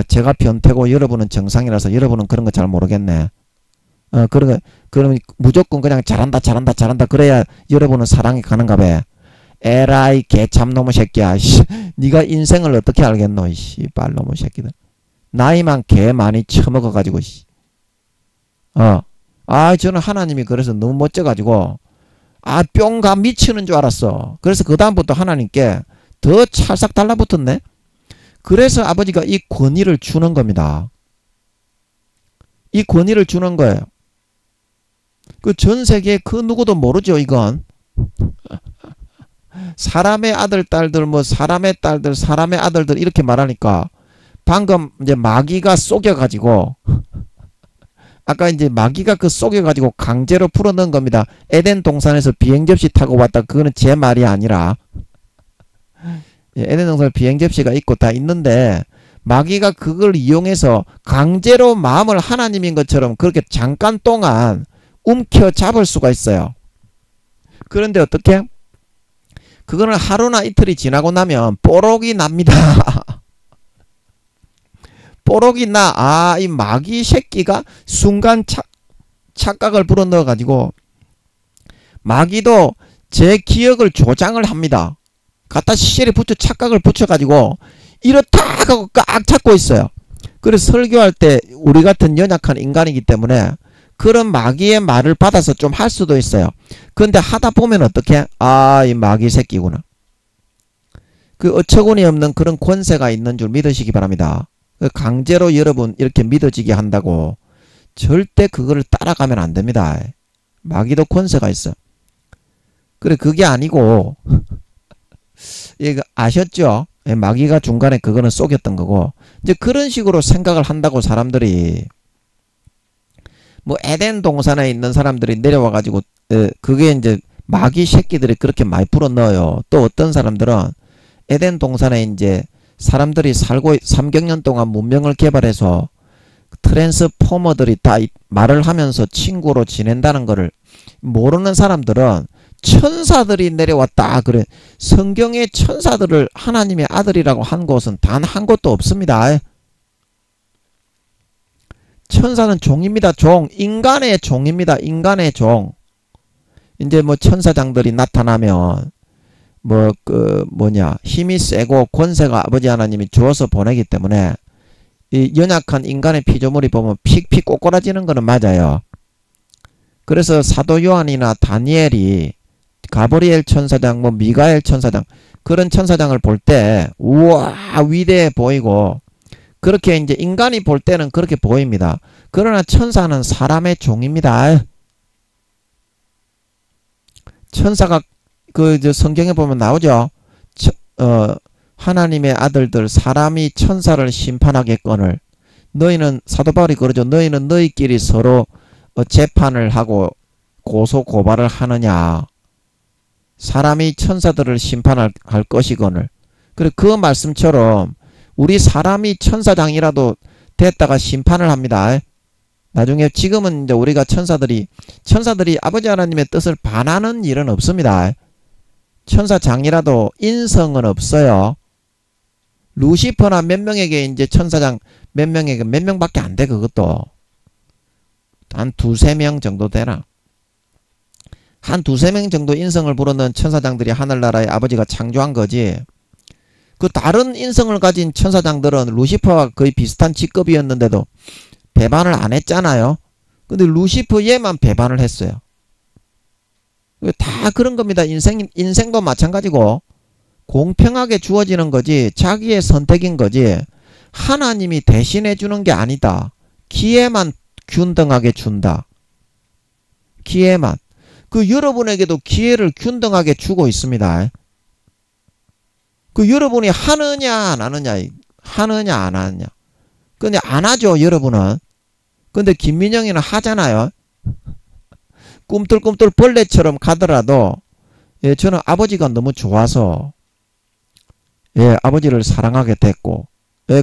제가 변태고 여러분은 정상이라서 여러분은 그런 거 잘 모르겠네. 그러면 무조건 그냥 잘한다 그래야 여러분은 사랑이 가는가 봐. 에라이 개참놈의 새끼야. 니가 인생을 어떻게 알겠노? 씨발놈의 새끼들. 나이만 개 많이 처먹어가지고. 저는 하나님이 그래서 너무 멋져가지고 뿅가 미치는 줄 알았어. 그래서 그 다음부터 하나님께 더 찰싹 달라붙었네. 그래서 아버지가 이 권위를 주는 겁니다. 이 권위를 주는 거예요. 그 전 세계 그 누구도 모르죠, 이건. 사람의 아들, 딸들, 뭐 사람의 딸들, 사람의 아들들 이렇게 말하니까 방금 이제 마귀가 속여가지고 아까 이제 마귀가 그 속여가지고 강제로 풀어넣은 겁니다. 에덴 동산에서 비행접시 타고 왔다. 그거는 제 말이 아니라 에덴 동산에 비행접시가 있고 다 있는데 마귀가 그걸 이용해서 강제로 마음을 하나님인 것처럼 그렇게 잠깐 동안 움켜잡을 수가 있어요. 그런데 어떻게? 그거는 하루나 이틀이 지나고 나면 뽀록이 납니다. 뽀록이 나. 이 마귀 새끼가 순간 착각을 불어넣어가지고 마귀도 제 기억을 조장을 합니다. 갖다 시절에 착각을 붙여가지고 이렇다 하고 꽉 잡고 있어요. 그래서 설교할 때 우리 같은 연약한 인간이기 때문에 그런 마귀의 말을 받아서 좀 할 수도 있어요. 그런데 하다 보면 어떻게? 이 마귀 새끼구나. 그 어처구니 없는 그런 권세가 있는 줄 믿으시기 바랍니다. 강제로 여러분 이렇게 믿어지게 한다고 절대 그거를 따라가면 안 됩니다. 마귀도 권세가 있어. 그래, 그게 아니고, 이거 아셨죠? 예, 마귀가 중간에 그거는 속였던 거고, 이제 그런 식으로 생각을 한다고 사람들이, 뭐, 에덴 동산에 있는 사람들이 내려와가지고, 그게 이제 마귀 새끼들이 그렇게 많이 불어 넣어요. 또 어떤 사람들은 에덴 동산에 이제 사람들이 살고 300년 동안 문명을 개발해서 트랜스포머들이 다 말을 하면서 친구로 지낸다는 거를 모르는 사람들은 천사들이 내려왔다 그래. 성경의 천사들을 하나님의 아들이라고 한 곳은 단 한 곳도 없습니다. 천사는 종입니다. 종. 인간의 종입니다. 인간의 종. 이제 뭐 천사장들이 나타나면 힘이 세고 권세가 아버지 하나님이 주어서 보내기 때문에 이 연약한 인간의 피조물이 보면 픽픽 꼬꾸라지는 거는 맞아요. 그래서 사도 요한이나 다니엘이 가브리엘 천사장, 미가엘 천사장 그런 천사장을 볼 때 우와 위대해 보이고 그렇게 이제 인간이 볼 때는 그렇게 보입니다. 그러나 천사는 사람의 종입니다. 천사가 성경에 보면 나오죠. 하나님의 아들들 사람이 천사를 심판하겠거늘 너희는 사도 바울이 그러죠. 너희는 너희끼리 서로 재판을 하고 고소 고발을 하느냐. 사람이 천사들을 심판할 것이거늘. 그래 그 말씀처럼 우리 사람이 천사장이라도 됐다가 심판을 합니다. 나중에 지금은 이제 우리가 천사들이 아버지 하나님의 뜻을 반하는 일은 없습니다. 천사장이라도 인성은 없어요. 루시퍼나 몇 명에게 이제 천사장 몇 명밖에 안 돼. 그것도 한 두세 명 정도 되나. 한 두세 명 정도 인성을 부르는 천사장들이 하늘나라의 아버지가 창조한 거지. 그 다른 인성을 가진 천사장들은 루시퍼와 거의 비슷한 직급이었는데도 배반을 안 했잖아요. 근데 루시퍼 얘만 배반을 했어요. 다 그런 겁니다. 인생도 마찬가지고 공평하게 주어지는 거지 자기의 선택인 거지 하나님이 대신해 주는 게 아니다. 기회만 균등하게 준다. 기회만. 여러분에게도 기회를 균등하게 주고 있습니다. 여러분이 하느냐 안 하느냐 하느냐 안 하느냐. 근데 안 하죠 여러분은. 근데 김민영이는 하잖아요. 꿈틀꿈틀 벌레처럼 가더라도 저는 아버지가 너무 좋아서 아버지를 사랑하게 됐고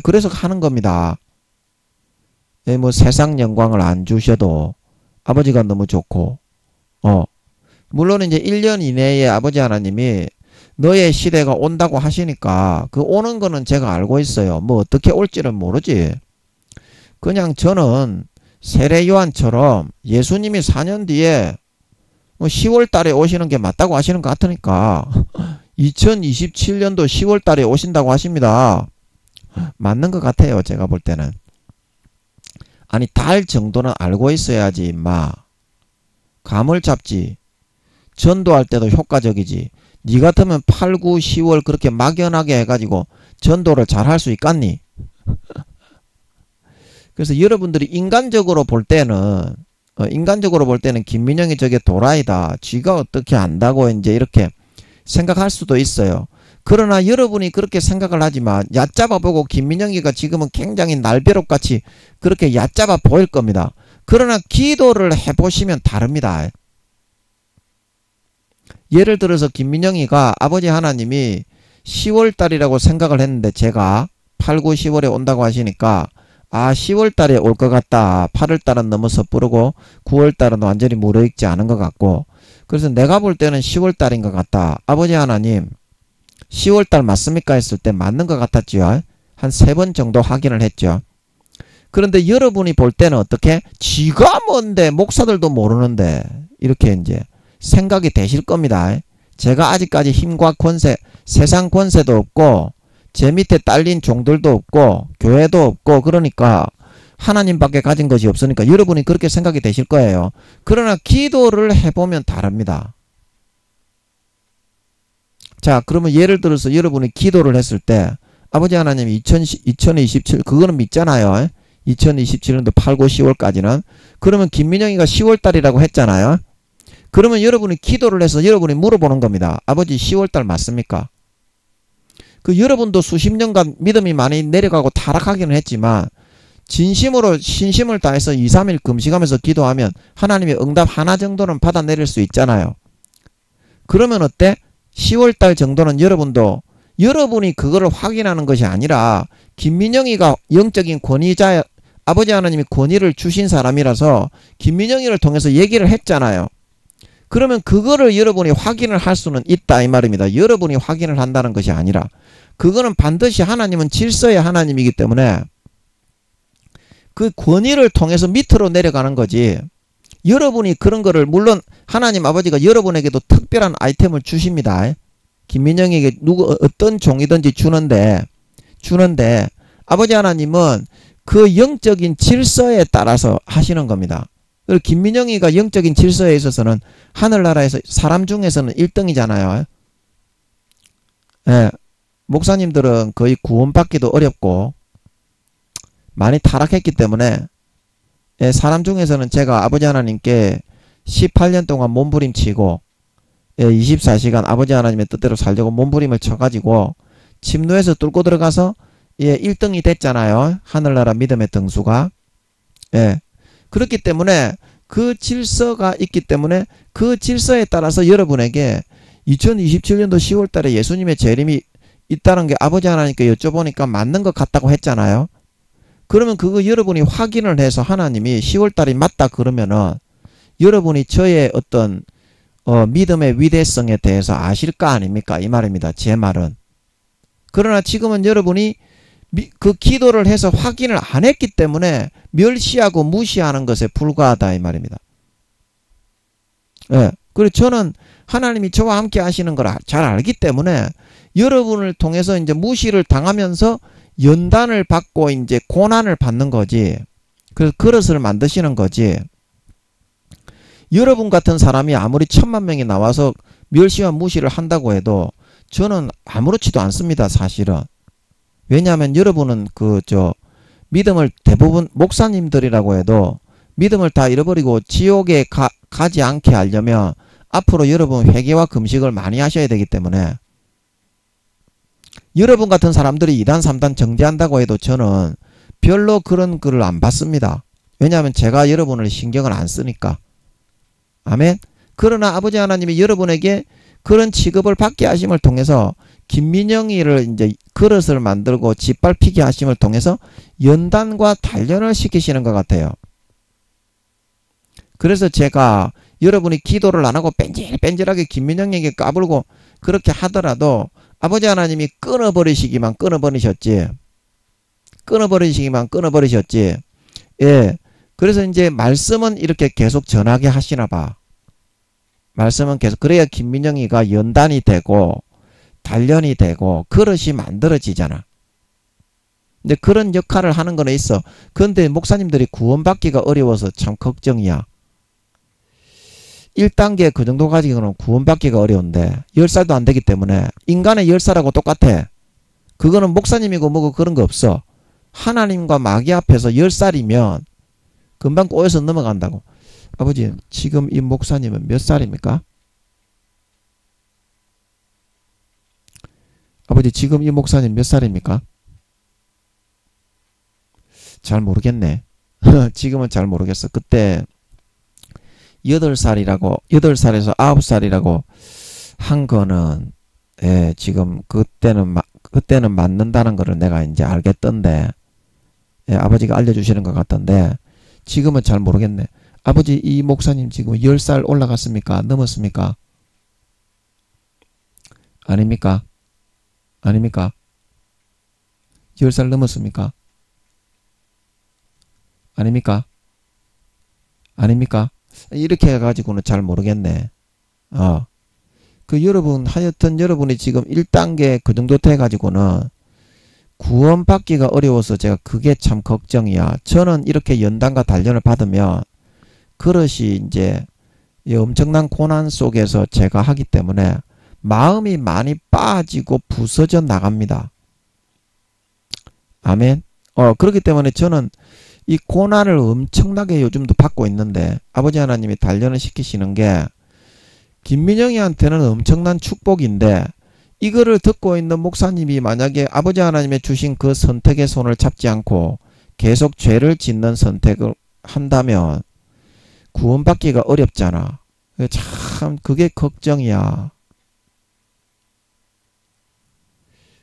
그래서 하는 겁니다. 세상 영광을 안 주셔도 아버지가 너무 좋고 물론 이제 1년 이내에 아버지 하나님이 너의 시대가 온다고 하시니까 그 오는 거는 제가 알고 있어요. 어떻게 올지는 모르지. 그냥 저는 세례 요한처럼 예수님이 4년 뒤에 10월 달에 오시는 게 맞다고 하시는 것 같으니까 2027년도 10월 달에 오신다고 하십니다. 맞는 것 같아요. 제가 볼 때는. 아니 달 정도는 알고 있어야지 임마. 감을 잡지. 전도할 때도 효과적이지. 니 같으면 8, 9, 10월 그렇게 막연하게 해가지고 전도를 잘 할 수 있겠니? 그래서 여러분들이 인간적으로 볼 때는 김민영이 저게 도라이다. 쥐가 어떻게 안다고 이제 이렇게 생각할 수도 있어요. 그러나 여러분이 그렇게 생각을 하지만 얕잡아 보고 김민영이가 지금은 굉장히 날벼락같이 그렇게 얕잡아 보일 겁니다. 그러나 기도를 해보시면 다릅니다. 예를 들어서 김민영이가 아버지 하나님이 10월달이라고 생각을 했는데 제가 8, 9, 10월에 온다고 하시니까 10월달에 올 것 같다. 8월달은 너무 섣부르고 9월달은 완전히 무르익지 않은 것 같고 그래서 내가 볼 때는 10월달인 것 같다. 아버지 하나님 10월달 맞습니까? 했을 때 맞는 것 같았죠. 한 3번 정도 확인을 했죠. 그런데 여러분이 볼 때는 어떻게? 지가 뭔데 목사들도 모르는데 이렇게 이제 생각이 되실 겁니다. 제가 아직까지 힘과 권세, 세상 권세도 없고 제 밑에 딸린 종들도 없고 교회도 없고 그러니까 하나님밖에 가진 것이 없으니까 여러분이 그렇게 생각이 되실 거예요. 그러나 기도를 해보면 다릅니다. 자 그러면 예를 들어서 여러분이 기도를 했을 때 아버지 하나님 2027 그거는 믿잖아요. 2027년도 8, 9, 10월까지는. 그러면 김민영이가 10월달이라고 했잖아요. 그러면 여러분이 기도를 해서 여러분이 물어보는 겁니다. 아버지 10월달 맞습니까? 그 여러분도 수십 년간 믿음이 많이 내려가고 타락하기는 했지만 진심으로 신심을 다해서 2, 3일 금식하면서 기도하면 하나님의 응답 하나 정도는 받아내릴 수 있잖아요. 그러면 어때? 10월달 정도는 여러분이 그거를 확인하는 것이 아니라 김민영이가 영적인 권위자, 아버지 하나님이 권위를 주신 사람이라서 김민영이를 통해서 얘기를 했잖아요. 그러면 그거를 여러분이 확인을 할 수는 있다 이 말입니다. 여러분이 확인을 한다는 것이 아니라 그거는 반드시 하나님은 질서의 하나님이기 때문에 그 권위를 통해서 밑으로 내려가는 거지. 여러분이 그런 거를 물론 하나님 아버지가 여러분에게도 특별한 아이템을 주십니다. 김민영에게 어떤 종이든지 주는데 아버지 하나님은 그 영적인 질서에 따라서 하시는 겁니다. 그리고 김민영이가 영적인 질서에 있어서는 하늘나라에서 사람 중에서는 1등이잖아요. 예, 목사님들은 거의 구원받기도 어렵고 많이 타락했기 때문에 사람 중에서는 제가 아버지 하나님께 18년 동안 몸부림치고 24시간 아버지 하나님의 뜻대로 살려고 몸부림을 쳐가지고 침노에서 뚫고 들어가서 1등이 됐잖아요. 하늘나라 믿음의 등수가. 그렇기 때문에 그 질서가 있기 때문에 그 질서에 따라서 여러분에게 2027년도 10월 달에 예수님의 재림이 있다는 게 아버지 하나님께 여쭤보니까 맞는 것 같다고 했잖아요. 그러면 그거 여러분이 확인을 해서 하나님이 10월 달이 맞다 그러면은 여러분이 저의 어떤 믿음의 위대성에 대해서 아실 거 아닙니까? 이 말입니다. 제 말은. 그러나 지금은 여러분이 그 기도를 해서 확인을 안 했기 때문에 멸시하고 무시하는 것에 불과하다 이 말입니다. 그리고 저는 하나님이 저와 함께 하시는 걸 잘 알기 때문에 여러분을 통해서 이제 무시를 당하면서 연단을 받고 이제 고난을 받는 거지. 그래서 그릇을 만드시는 거지. 여러분 같은 사람이 아무리 1000만 명이 나와서 멸시와 무시를 한다고 해도 저는 아무렇지도 않습니다. 사실은. 왜냐하면 여러분은 믿음을 대부분 목사님들이라고 해도 믿음을 다 잃어버리고 지옥에 가지 않게 하려면 앞으로 여러분 회개와 금식을 많이 하셔야 되기 때문에 여러분 같은 사람들이 2단 3단 정죄한다고 해도 저는 별로 그런 글을 안 받습니다. 왜냐하면 제가 여러분을 신경을 안 쓰니까. 아멘. 그러나 아버지 하나님이 여러분에게 그런 취급을 받게 하심을 통해서 김민영이를 이제 그릇을 만들고 짓밟히게 하심을 통해서 연단과 단련을 시키시는 것 같아요. 그래서 제가 여러분이 기도를 안 하고 뺀질뺀질하게 김민영에게 까불고 그렇게 하더라도 아버지 하나님이 끊어버리시기만 끊어버리셨지. 그래서 이제 말씀은 이렇게 계속 전하게 하시나 봐. 말씀은 계속. 그래야 김민영이가 연단이 되고 단련이 되고 그릇이 만들어지잖아. 근데 그런 역할을 하는 거는 있어. 그런데 목사님들이 구원받기가 어려워서 참 걱정이야. 1단계 그 정도 가지고는 구원받기가 어려운데 10살도 안 되기 때문에 인간의 10살하고 똑같아. 그거는 목사님이고 뭐고 그런 거 없어. 하나님과 마귀 앞에서 10살이면 금방 꼬여서 넘어간다고. 아버지 지금 이 목사님은 몇 살입니까? 아버지 지금 이 목사님 몇 살입니까? 잘 모르겠네. 지금은 잘 모르겠어. 그때 8살에서 9살이라고 한 거는 지금 그때는 맞는다는 거를 내가 이제 알겠던데 아버지가 알려주시는 것 같던데 지금은 잘 모르겠네. 아버지 이 목사님 지금 10살 올라갔습니까? 넘었습니까? 아닙니까? 10살 넘었습니까? 아닙니까? 이렇게 해가지고는 잘 모르겠네. 하여튼 여러분이 지금 1단계 그 정도 돼가지고는 구원받기가 어려워서 제가 그게 참 걱정이야. 저는 이렇게 연단과 단련을 받으면 그릇이 이제 엄청난 고난 속에서 제가 하기 때문에 마음이 많이 빠지고 부서져 나갑니다. 아멘. 그렇기 때문에 저는 이 고난을 엄청나게 요즘도 받고 있는데 아버지 하나님이 단련을 시키시는 게 김민영이한테는 엄청난 축복인데 이거를 듣고 있는 목사님이 만약에 아버지 하나님의 주신 그 선택의 손을 잡지 않고 계속 죄를 짓는 선택을 한다면 구원받기가 어렵잖아. 참 그게 걱정이야.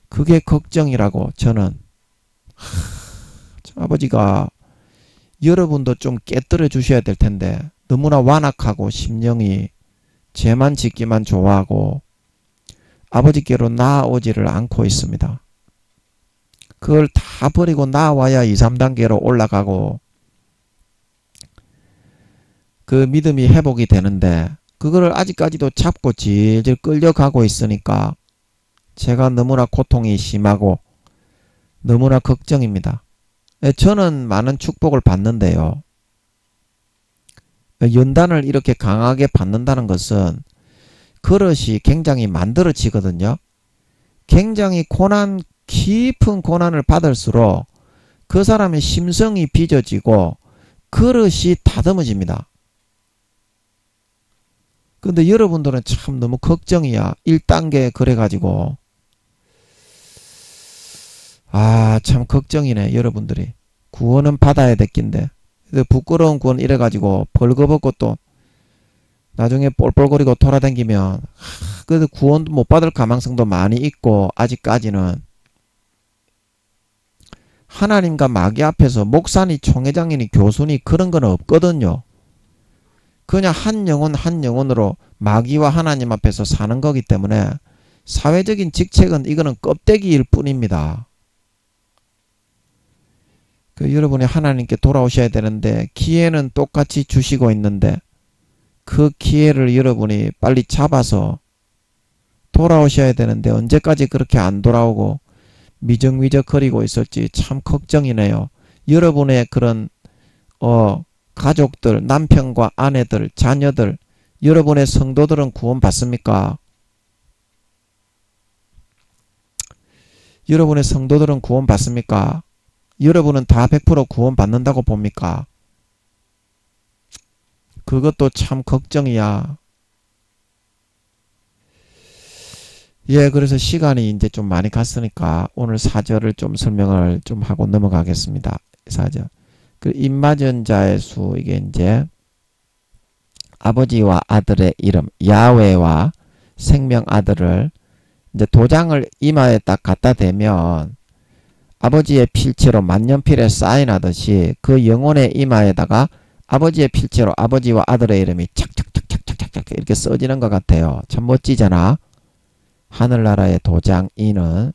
그게 걱정이라고 저는. 아버지가 여러분도 좀 깨뜨려 주셔야 될 텐데 너무나 완악하고 심령이 죄만 짓기만 좋아하고 아버지께로 나아오지를 않고 있습니다. 그걸 다 버리고 나와야 2, 3단계로 올라가고 그 믿음이 회복이 되는데 그거를 아직까지도 잡고 질질 끌려가고 있으니까 제가 너무나 고통이 심하고 너무나 걱정입니다. 저는 많은 축복을 받는데요. 연단을 이렇게 강하게 받는다는 것은 그릇이 굉장히 만들어지거든요. 굉장히 깊은 고난을 받을수록 그 사람의 심성이 빚어지고 그릇이 다듬어집니다. 근데 여러분들은 참 너무 걱정이야. 1단계 그래가지고 참 걱정이네. 여러분들이 구원은 받아야 될 낀데 부끄러운 구원 이래가지고 벌거벗고 또 나중에 뻘뻘거리고 돌아다니면 그래도 구원도 못 받을 가망성도 많이 있고 아직까지는 하나님과 마귀 앞에서 목사니 총회장이니 교수니 그런 건 없거든요. 그냥 한 영혼 한 영혼으로 마귀와 하나님 앞에서 사는 거기 때문에 사회적인 직책은 이거는 껍데기일 뿐입니다. 여러분이 하나님께 돌아오셔야 되는데 기회는 똑같이 주시고 있는데 그 기회를 여러분이 빨리 잡아서 돌아오셔야 되는데 언제까지 그렇게 안 돌아오고 미적미적거리고 있을지 참 걱정이네요. 여러분의 그런 가족들, 남편과 아내들, 자녀들, 여러분의 성도들은 구원 받습니까? 여러분의 성도들은 구원 받습니까? 여러분은 다 100% 구원 받는다고 봅니까? 그것도 참 걱정이야. 그래서 시간이 이제 좀 많이 갔으니까 오늘 4절을 좀 설명을 좀 하고 넘어가겠습니다. 4절. 그 임맞은 자의 수, 이게 이제 아버지와 아들의 이름, 야훼와 생명 아들을 이제 도장을 이마에 딱 갖다 대면 아버지의 필체로 만년필에 사인하듯이 그 영혼의 이마에다가 아버지의 필체로 아버지와 아들의 이름이 착착착착착착 이렇게 써지는 것 같아요. 참 멋지잖아. 하늘나라의 도장인은.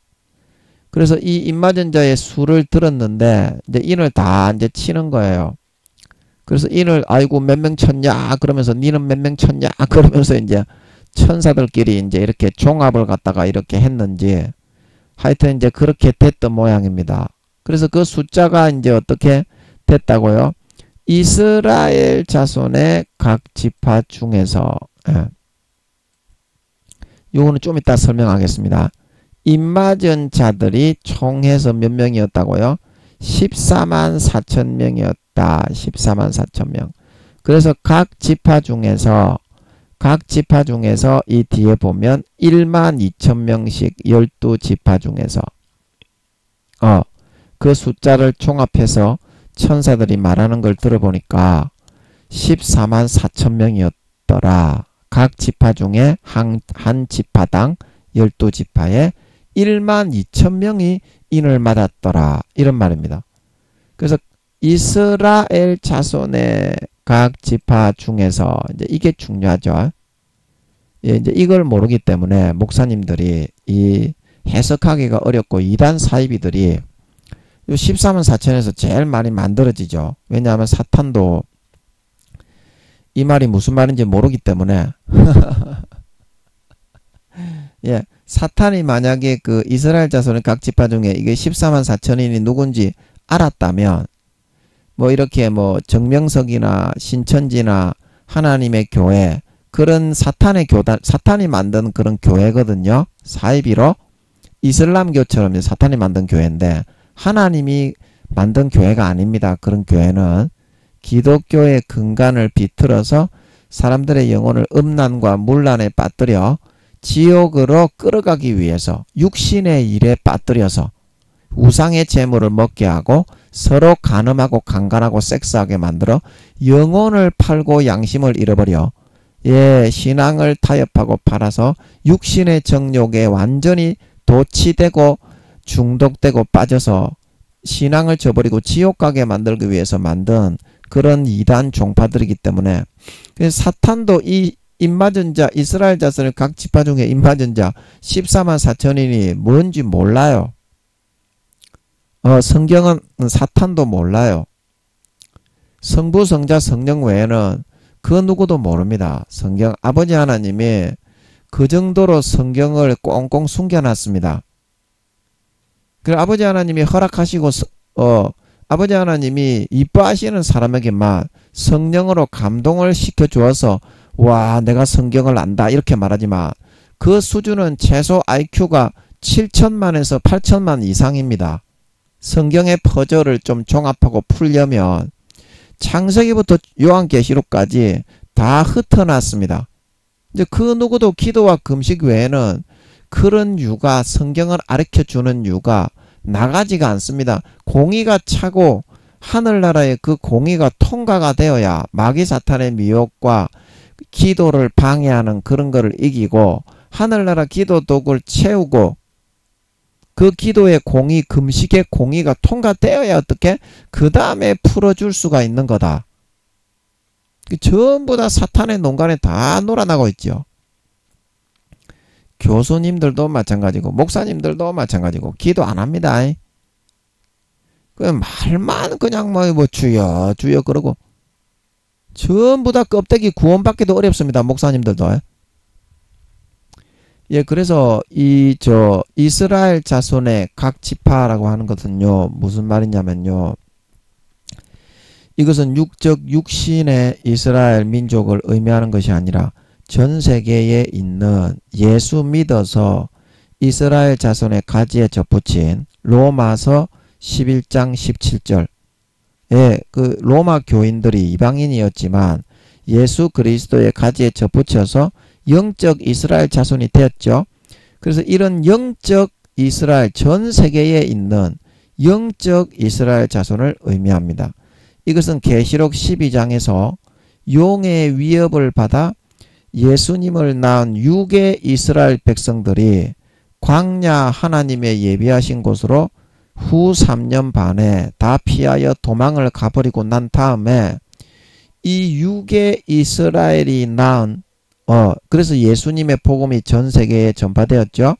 그래서 이 임맞은 자의 수를 들었는데 이제 인을 다 이제 치는 거예요. 그래서 인을 아이고 몇 명 쳤냐 그러면서 니는 몇 명 쳤냐 그러면서 이제 천사들끼리 이제 이렇게 종합을 갖다가 이렇게 했는지 하여튼 이제 그렇게 됐던 모양입니다. 그래서 그 숫자가 이제 어떻게 됐다고요? 이스라엘 자손의 각 지파 중에서 요거는 좀 이따 설명하겠습니다. 임맞은 자들이 총해서 몇 명이었다고요? 14만 4천 명이었다. 14만 4천 명. 그래서 각 지파 중에서 이 뒤에 보면 1만 2천 명씩 12지파 중에서 그 숫자를 총합해서 천사들이 말하는 걸 들어보니까 14만 4천 명이었더라. 각 지파 중에 한 지파당 12지파에 1만 2천 명이 인을 맞았더라. 이런 말입니다. 그래서 이스라엘 자손의 각 지파 중에서 이제 이게 중요하죠. 이제 이걸 모르기 때문에 목사님들이 이 해석하기가 어렵고 이단 사이비들이 요 14만 4천에서 제일 많이 만들어지죠. 왜냐하면 사탄도 이 말이 무슨 말인지 모르기 때문에 사탄이 만약에 그 이스라엘 자손의 각 지파 중에 이게 14만 4천인이 누군지 알았다면 뭐 이렇게 뭐 정명석이나 신천지나 하나님의 교회 그런 사탄의 교단, 사탄이 만든 그런 교회거든요. 사이비로 이슬람교처럼 사탄이 만든 교회인데 하나님이 만든 교회가 아닙니다. 그런 교회는 기독교의 근간을 비틀어서 사람들의 영혼을 음란과 문란에 빠뜨려 지옥으로 끌어가기 위해서 육신의 일에 빠뜨려서 우상의 재물을 먹게 하고 서로 간음하고 강간하고 섹스하게 만들어 영혼을 팔고 양심을 잃어버려 신앙을 타협하고 팔아서 육신의 정욕에 완전히 도취되고 중독되고 빠져서 신앙을 저버리고 지옥 가게 만들기 위해서 만든 그런 이단 종파들이기 때문에 사탄도 이 입맞은 자 이스라엘 자손의 각 지파 중에 입맞은 자 14만 4천인이 뭔지 몰라요. 성경은 사탄도 몰라요. 성부 성자 성령 외에는 그 누구도 모릅니다. 성경 아버지 하나님이 그 정도로 성경을 꽁꽁 숨겨놨습니다. 그 아버지 하나님이 허락하시고 아버지 하나님이 이뻐하시는 사람에게만 성령으로 감동을 시켜주어서 와 내가 성경을 안다 이렇게 말하지만 그 수준은 최소 IQ가 7천만에서 8천만 이상입니다. 성경의 퍼즐을 좀 종합하고 풀려면 창세기부터 요한계시록까지 다 흩어놨습니다. 이제 그 누구도 기도와 금식 외에는 그런 유가 성경을 가르쳐주는 유가 나가지가 않습니다. 공의가 차고 하늘나라의 그 공의가 통과가 되어야 마귀 사탄의 미혹과 기도를 방해하는 그런 거를 이기고 하늘나라 기도 도구를 채우고 그 기도의 공의, 금식의 공의가 통과되어야 어떻게 그 다음에 풀어줄 수가 있는 거다. 전부 다 사탄의 농간에 다 놀아나고 있죠. 교수님들도 마찬가지고 목사님들도 마찬가지고 기도 안 합니다. 말만 그냥 뭐 주여 주여 그러고 전부 다 껍데기 구원받기도 어렵습니다. 목사님들도. 그래서 이스라엘 자손의 각 지파라고 하는 것은요 무슨 말이냐면요 이것은 육신의 이스라엘 민족을 의미하는 것이 아니라 전 세계에 있는 예수 믿어서 이스라엘 자손의 가지에 접붙인 로마서 11장 17절 그 로마 교인들이 이방인이었지만 예수 그리스도의 가지에 접붙여서 영적 이스라엘 자손이 되었죠. 그래서 이런 영적 이스라엘 전 세계에 있는 영적 이스라엘 자손을 의미합니다. 이것은 계시록 12장에서 용의 위협을 받아 예수님을 낳은 6의 이스라엘 백성들이 광야 하나님의 예비하신 곳으로 후 3년 반에 다 피하여 도망을 가버리고 난 다음에 이 6의 이스라엘이 낳은 그래서 예수님의 복음이 전 세계에 전파되었죠.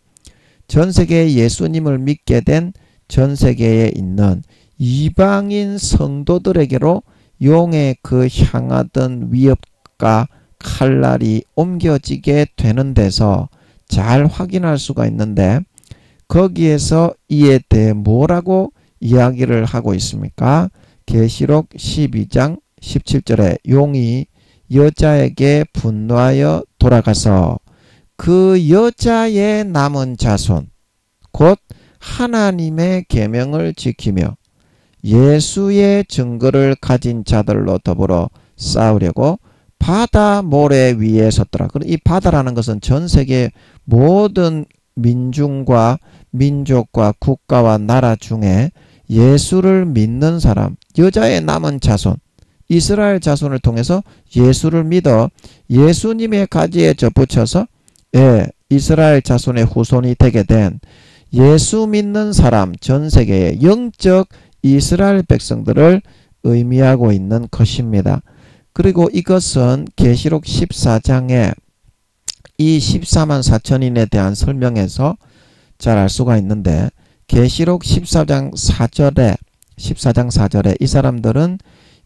전 세계에 예수님을 믿게 된 전 세계에 있는 이방인 성도들에게로 용의 그 향하던 위협과 칼날이 옮겨지게 되는 데서 잘 확인할 수가 있는데 거기에서 이에 대해 뭐라고 이야기를 하고 있습니까? 계시록 12장 17절에 용이 여자에게 분노하여 돌아가서 그 여자의 남은 자손 곧 하나님의 계명을 지키며 예수의 증거를 가진 자들로 더불어 싸우려고 바다 모래 위에 섰더라. 이 바다라는 것은 전 세계 모든 민중과 민족과 국가와 나라 중에 예수를 믿는 사람, 여자의 남은 자손, 이스라엘 자손을 통해서 예수를 믿어 예수님의 가지에 접붙여서 이스라엘 자손의 후손이 되게 된 예수 믿는 사람 전 세계의 영적 이스라엘 백성들을 의미하고 있는 것입니다. 그리고 이것은 계시록 14장에 이 14만 4천인에 대한 설명에서 잘 알 수가 있는데 계시록 14장 4절에 이 사람들은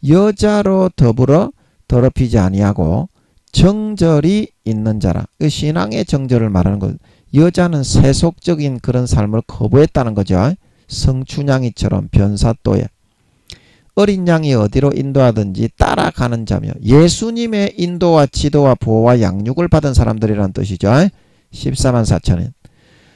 여자로 더불어 더럽히지 아니하고 정절이 있는 자라. 신앙의 정절을 말하는 것. 여자는 세속적인 그런 삶을 거부했다는 거죠. 성춘향이처럼 변사또에 어린 양이 어디로 인도하든지 따라가는 자며 예수님의 인도와 지도와 보호와 양육을 받은 사람들이라는 뜻이죠. 14만 4천인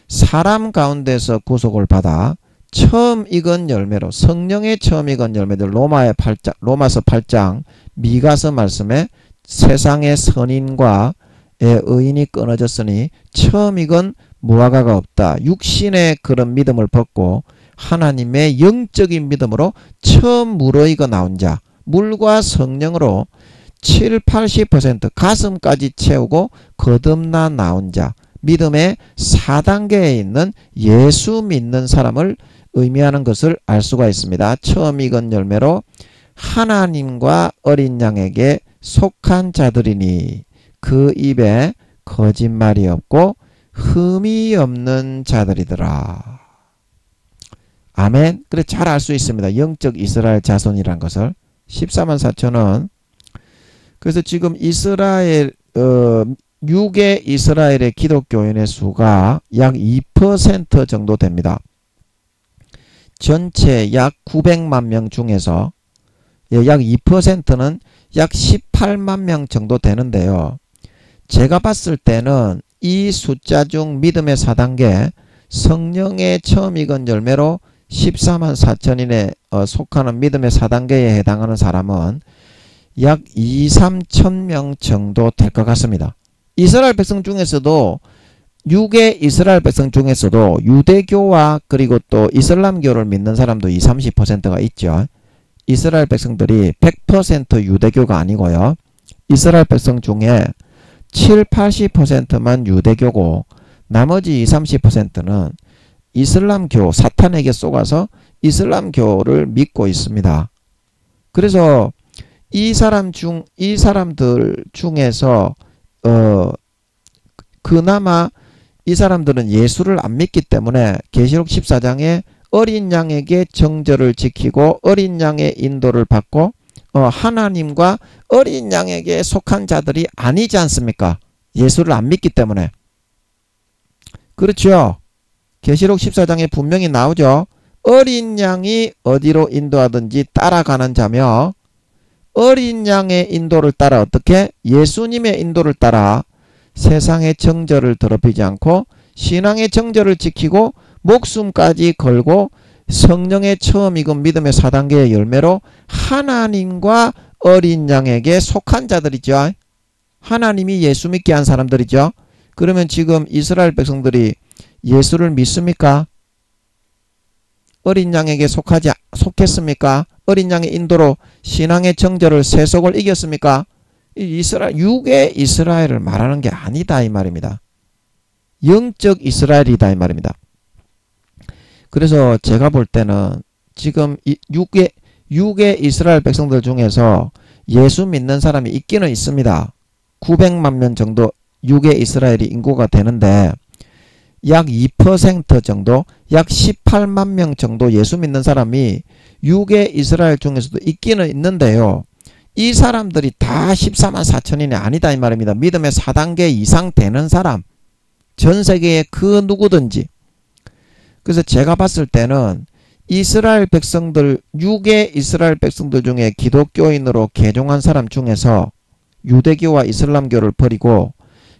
사람 가운데서 구속을 받아 처음 익은 열매로 성령의 처음 익은 열매들 로마서 8장 미가서 말씀에 세상의 선인과 의인이 끊어졌으니 처음이건 무화과가 없다. 육신의 그런 믿음을 벗고 하나님의 영적인 믿음으로 처음 무르익어 나온 자, 물과 성령으로 70~80% 가슴까지 채우고 거듭나 나온 자, 믿음의 4단계에 있는 예수 믿는 사람을 의미하는 것을 알 수가 있습니다. 처음 익은 열매로 하나님과 어린 양에게 속한 자들이니 그 입에 거짓말이 없고 흠이 없는 자들이더라. 아멘. 그래 잘 알 수 있습니다. 영적 이스라엘 자손이란 것을. 144,000은 그래서 지금 이스라엘 6의 이스라엘의 기독교인의 수가 약 2% 정도 됩니다. 전체 약 900만 명 중에서 약 2%는 약 18만 명 정도 되는데요. 제가 봤을 때는 이 숫자 중 믿음의 4단계 성령의 처음 익은 열매로 144,000인에 속하는 믿음의 4단계에 해당하는 사람은 약 2~3천 명 정도 될 것 같습니다. 이스라엘 백성 중에서도 6의 이스라엘 백성 중에서도 유대교와 그리고 또 이슬람교를 믿는 사람도 20~30%가 있죠. 이스라엘 백성들이 100% 유대교가 아니고요. 이스라엘 백성 중에 7~80%만 유대교고 나머지 20~30%는 이슬람교, 사탄에게 속아서 이슬람교를 믿고 있습니다. 그래서 이 사람들 중에서 그나마 이 사람들은 예수를 안 믿기 때문에 계시록 14장에 어린 양에게 정절을 지키고 어린 양의 인도를 받고 하나님과 어린 양에게 속한 자들이 아니지 않습니까? 예수를 안 믿기 때문에. 그렇죠. 계시록 14장에 분명히 나오죠. 어린 양이 어디로 인도하든지 따라가는 자며 어린 양의 인도를 따라 어떻게? 예수님의 인도를 따라 세상의 정절을 더럽히지 않고 신앙의 정절을 지키고 목숨까지 걸고 성령의 처음 익은 믿음의 4단계의 열매로 하나님과 어린 양에게 속한 자들이죠. 하나님이 예수 믿게 한 사람들이죠. 그러면 지금 이스라엘 백성들이 예수를 믿습니까? 어린 양에게 속했습니까? 어린 양의 인도로 신앙의 정절을 세속을 이겼습니까? 이스라엘 6의 이스라엘을 말하는 게 아니다 이 말입니다. 영적 이스라엘이다 이 말입니다. 그래서 제가 볼 때는 지금 6의 이스라엘 백성들 중에서 예수 믿는 사람이 있기는 있습니다. 900만 명 정도 6의 이스라엘이 인구가 되는데 약 2% 정도, 약 18만 명 정도 예수 믿는 사람이 6의 이스라엘 중에서도 있기는 있는데요. 이 사람들이 다 144,000인이 아니다 이 말입니다. 믿음의 4단계 이상 되는 사람, 전 세계의 그 누구든지. 그래서 제가 봤을 때는 이스라엘 백성들 6의 이스라엘 백성들 중에 기독교인으로 개종한 사람 중에서 유대교와 이슬람교를 버리고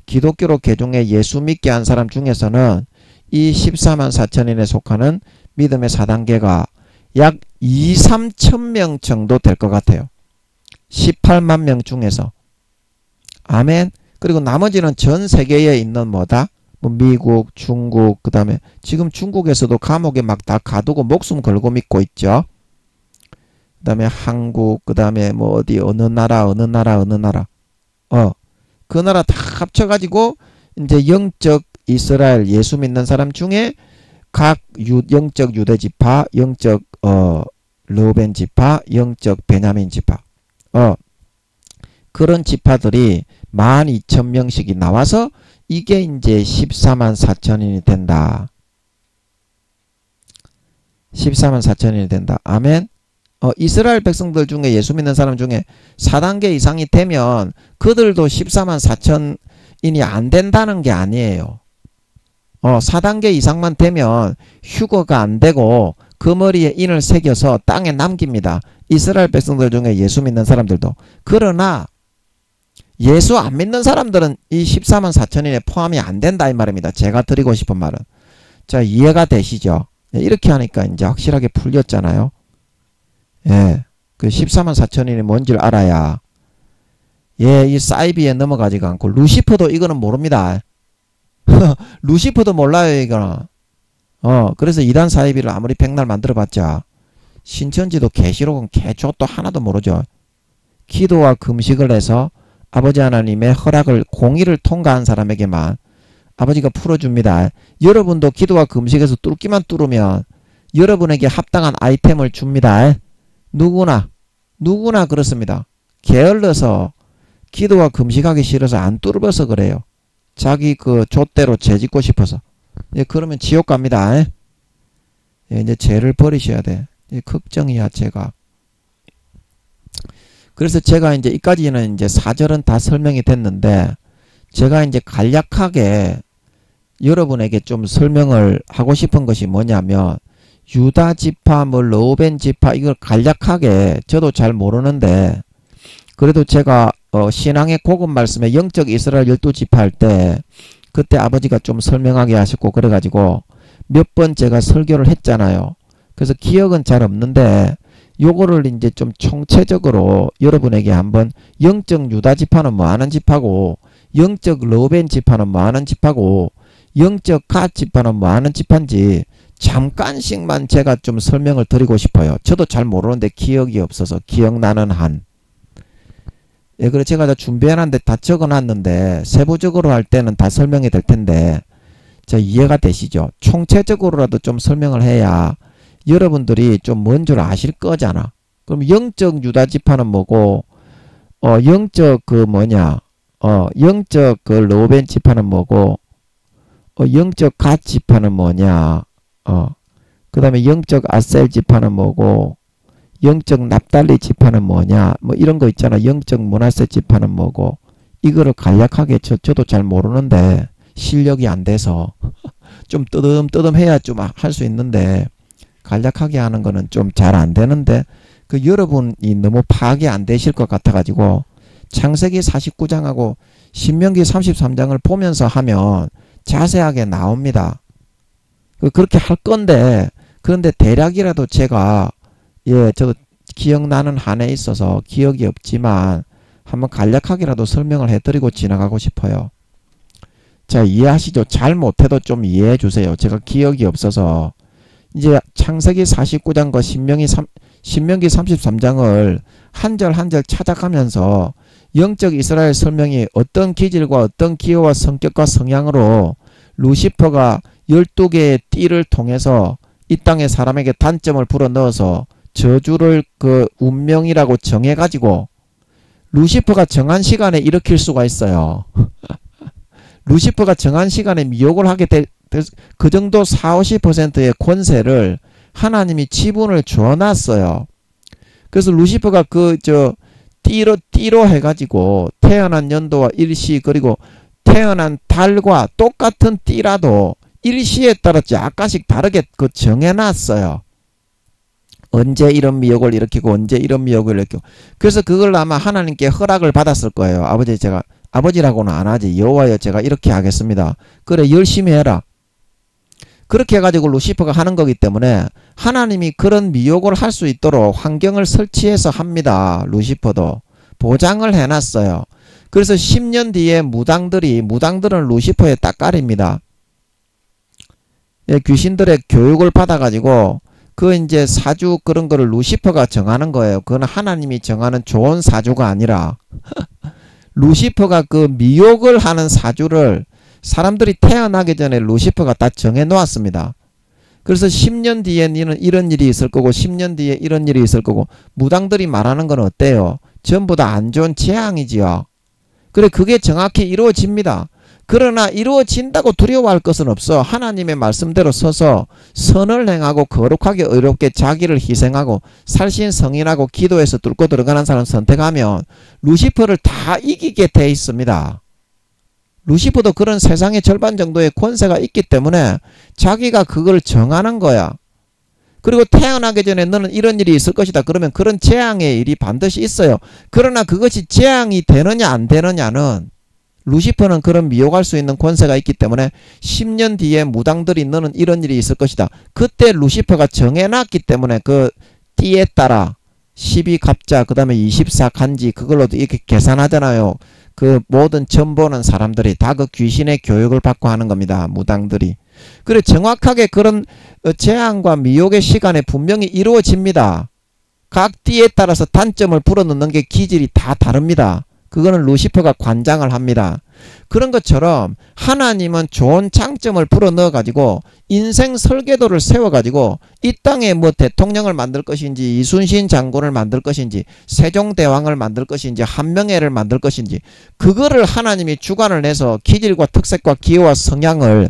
기독교로 개종해 예수 믿게 한 사람 중에서는 이 144,000인에 속하는 믿음의 4단계가 약 2~3천 명 정도 될 것 같아요. 18만 명 중에서. 아멘. 그리고 나머지는 전 세계에 있는 뭐다? 뭐 미국, 중국, 그 다음에 지금 중국에서도 감옥에 막 다 가두고 목숨 걸고 믿고 있죠. 그 다음에 한국, 그 다음에 뭐 어디 어느 나라. 그 나라 다 합쳐가지고 이제 영적 이스라엘 예수 믿는 사람 중에 각 영적 유대 지파, 영적 르우벤 지파, 영적 베냐민 지파 그런 지파들이 12,000명씩이 나와서 이게 이제 144,000인이 된다. 144,000인이 된다. 아멘. 이스라엘 백성들 중에 예수 믿는 사람 중에 4단계 이상이 되면 그들도 144,000인이 안 된다는 게 아니에요. 4단계 이상만 되면 휴거가 안 되고 그 머리에 인을 새겨서 땅에 남깁니다. 이스라엘 백성들 중에 예수 믿는 사람들도. 그러나 예수 안 믿는 사람들은 이 144,000인에 포함이 안 된다 이 말입니다. 제가 드리고 싶은 말은. 자, 이해가 되시죠? 이렇게 하니까 이제 확실하게 풀렸잖아요. 예. 그 144,000인이 뭔지를 알아야 예, 이 사이비에 넘어가지가 않고 루시퍼도 이거는 모릅니다. 루시퍼도 몰라요, 이거는. 그래서 이단 사이비를 아무리 백날 만들어봤자 신천지도 계시록은 개초도 하나도 모르죠. 기도와 금식을 해서 아버지 하나님의 허락을 공의를 통과한 사람에게만 아버지가 풀어줍니다. 여러분도 기도와 금식에서 뚫기만 뚫으면 여러분에게 합당한 아이템을 줍니다. 누구나 그렇습니다. 게을러서 기도와 금식하기 싫어서 안 뚫어서 그래요. 자기 그 좆대로 죄짓고 싶어서. 예, 그러면 지옥 갑니다. 예, 이제 죄를 버리셔야 돼. 걱정이야, 제가. 그래서 제가 이제 이까지는 이제 사절은 다 설명이 됐는데, 제가 이제 간략하게 여러분에게 좀 설명을 하고 싶은 것이 뭐냐면, 유다 지파, 뭐 르우벤 지파, 이걸 간략하게 저도 잘 모르는데, 그래도 제가 신앙의 고급 말씀에 영적 이스라엘 12지파 할 때, 그때 아버지가 좀 설명하게 하셨고 그래가지고 몇 번 제가 설교를 했잖아요. 그래서 기억은 잘 없는데 요거를 이제 좀 총체적으로 여러분에게 한번 영적 유다 지파는 뭐 하는 지파고, 영적 르우벤 지파는 뭐 하는 지파고, 영적 갓 지파는 뭐 하는 지파인지 잠깐씩만 제가 좀 설명을 드리고 싶어요. 저도 잘 모르는데 기억이 없어서 기억나는 한. 예, 그래 제가 다 준비해놨는데 다 적어놨는데 세부적으로 할 때는 다 설명이 될 텐데 자 이해가 되시죠? 총체적으로라도 좀 설명을 해야 여러분들이 좀 뭔 줄 아실 거잖아. 그럼 영적 유다 지파는 뭐고, 영적 그 뭐냐, 영적 그 르우벤 지파는 뭐고, 영적 갓 지파는 뭐냐, 그 다음에 영적 아셀 지파는 뭐고, 영적 납달리 지파는 뭐냐, 뭐 이런 거 있잖아. 영적 므낫세 지파는 뭐고, 이거를 간략하게 저도 잘 모르는데 실력이 안 돼서 좀 뜨듬뜨듬 해야 좀 할 수 있는데 간략하게 하는 거는 좀 잘 안 되는데 그 여러분이 너무 파악이 안 되실 것 같아 가지고 창세기 49장하고 신명기 33장을 보면서 하면 자세하게 나옵니다. 그렇게 할 건데, 그런데 대략이라도 제가 예, 저도 기억나는 한에 있어서 기억이 없지만 한번 간략하게라도 설명을 해드리고 지나가고 싶어요. 자, 이해하시죠? 잘 못해도 좀 이해해 주세요. 제가 기억이 없어서. 이제 창세기 49장과 신명기 33장을 한 절 한 절 찾아가면서 영적 이스라엘 설명이 어떤 기질과 어떤 기호와 성격과 성향으로 루시퍼가 12개의 띠를 통해서 이 땅에 사람에게 단점을 불어넣어서 저주를 그 운명이라고 정해가지고 루시퍼가 정한 시간에 일으킬 수가 있어요. 루시퍼가 정한 시간에 미혹을 하게 될 그 정도 40~50%의 권세를 하나님이 지분을 줘놨어요. 그래서 루시퍼가 띠로 해가지고 태어난 연도와 일시 그리고 태어난 달과 똑같은 띠라도 일시에 따라 약간씩 다르게 정해놨어요. 언제 이런 미혹을 일으키고 언제 이런 미혹을 일으키고. 그래서 그걸 아마 하나님께 허락을 받았을 거예요. 아버지라고는 안 하지. 여호와여 제가 이렇게 하겠습니다. 그래 열심히 해라. 그렇게 해가지고 루시퍼가 하는 거기 때문에 하나님이 그런 미혹을 할 수 있도록 환경을 설치해서 합니다. 루시퍼도 보장을 해놨어요. 그래서 10년 뒤에 무당들은 루시퍼의 따까리입니다. 예, 귀신들의 교육을 받아가지고 그 이제 사주 그런 거를 루시퍼가 정하는 거예요. 그건 하나님이 정하는 좋은 사주가 아니라 루시퍼가 그 미혹을 하는 사주를 사람들이 태어나기 전에 루시퍼가 다 정해 놓았습니다. 그래서 10년 뒤에 니는 이런 일이 있을 거고 10년 뒤에 이런 일이 있을 거고 무당들이 말하는 건 어때요? 전부 다 안 좋은 재앙이지요. 그래 그게 정확히 이루어집니다. 그러나 이루어진다고 두려워할 것은 없어. 하나님의 말씀대로 서서 선을 행하고 거룩하게 의롭게 자기를 희생하고 살신성인하고 기도해서 뚫고 들어가는 사람 선택하면 루시퍼를 다 이기게 돼 있습니다. 루시퍼도 그런 세상의 절반 정도의 권세가 있기 때문에 자기가 그걸 정하는 거야. 그리고 태어나기 전에 너는 이런 일이 있을 것이다. 그러면 그런 재앙의 일이 반드시 있어요. 그러나 그것이 재앙이 되느냐 안 되느냐는 루시퍼는 그런 미혹할 수 있는 권세가 있기 때문에 10년 뒤에 무당들이 너는 이런 일이 있을 것이다. 그때 루시퍼가 정해놨기 때문에 그 띠에 따라 12갑자 그 다음에 24간지 그걸로도 이렇게 계산하잖아요. 그 모든 점 보는 사람들이 다 그 귀신의 교육을 받고 하는 겁니다. 무당들이. 그래 정확하게 그런 재앙과 미혹의 시간에 분명히 이루어집니다. 각 띠에 따라서 단점을 불어넣는 게 기질이 다 다릅니다. 그거는 루시퍼가 관장을 합니다. 그런 것처럼 하나님은 좋은 장점을 불어넣어 가지고 인생 설계도를 세워 가지고 이 땅에 뭐 대통령을 만들 것인지 이순신 장군을 만들 것인지 세종대왕을 만들 것인지 한명회를 만들 것인지 그거를 하나님이 주관을 내서 기질과 특색과 기호와 성향을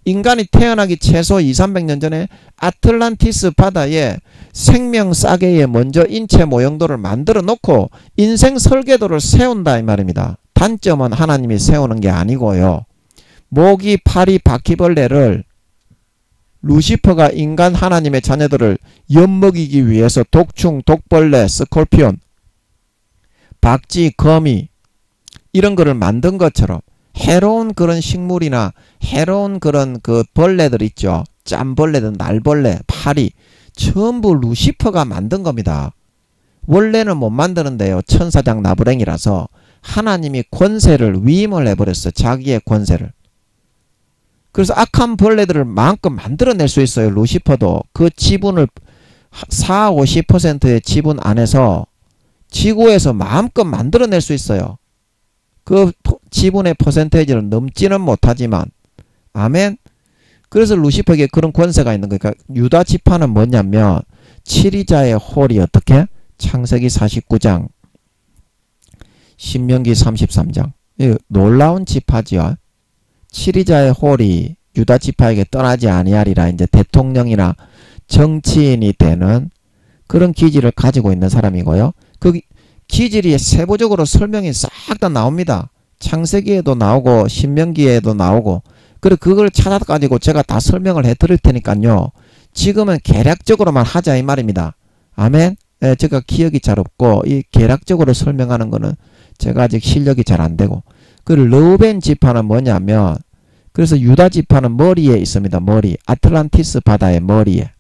인간이 태어나기 최소 200~300년 전에 아틀란티스 바다에 생명 싸개에 먼저 인체 모형도를 만들어 놓고 인생 설계도를 세운다 이 말입니다. 단점은 하나님이 세우는 게 아니고요. 모기, 파리, 바퀴벌레를 루시퍼가 인간 하나님의 자녀들을 엿먹이기 위해서 독충, 독벌레, 스콜피온, 박쥐, 거미 이런 거를 만든 것처럼 해로운 그런 식물이나 해로운 그런 그 벌레들 있죠. 짬벌레든 날벌레, 파리 전부 루시퍼가 만든 겁니다. 원래는 못 만드는데요. 천사장 나부랭이라서 하나님이 권세를 위임을 해버렸어요. 자기의 권세를. 그래서 악한 벌레들을 마음껏 만들어낼 수 있어요. 루시퍼도 그 지분을 40~50%의 지분 안에서 지구에서 마음껏 만들어낼 수 있어요. 그 지분의 퍼센테이지를 넘지는 못하지만 아멘. 그래서 루시퍼에게 그런 권세가 있는 거니까 유다 지파는 뭐냐면 7위자의 홀이 어떻게? 창세기 49장 신명기 33장 놀라운 지파지요. 7위자의 홀이 유다 지파에게 떠나지 아니하리라. 이제 대통령이나 정치인이 되는 그런 기질을 가지고 있는 사람이고요. 그 기질이 세부적으로 설명이 싹 다 나옵니다. 창세기에도 나오고 신명기에도 나오고 그리고 그걸 찾아가지고 제가 다 설명을 해드릴 테니까요. 지금은 개략적으로만 하자 이 말입니다. 아멘. 제가 기억이 잘 없고 이 개략적으로 설명하는 거는 제가 아직 실력이 잘 안되고 그리고 르우벤 지파는 뭐냐면 그래서 유다 지파는 머리에 있습니다. 머리. 아틀란티스 바다의 머리에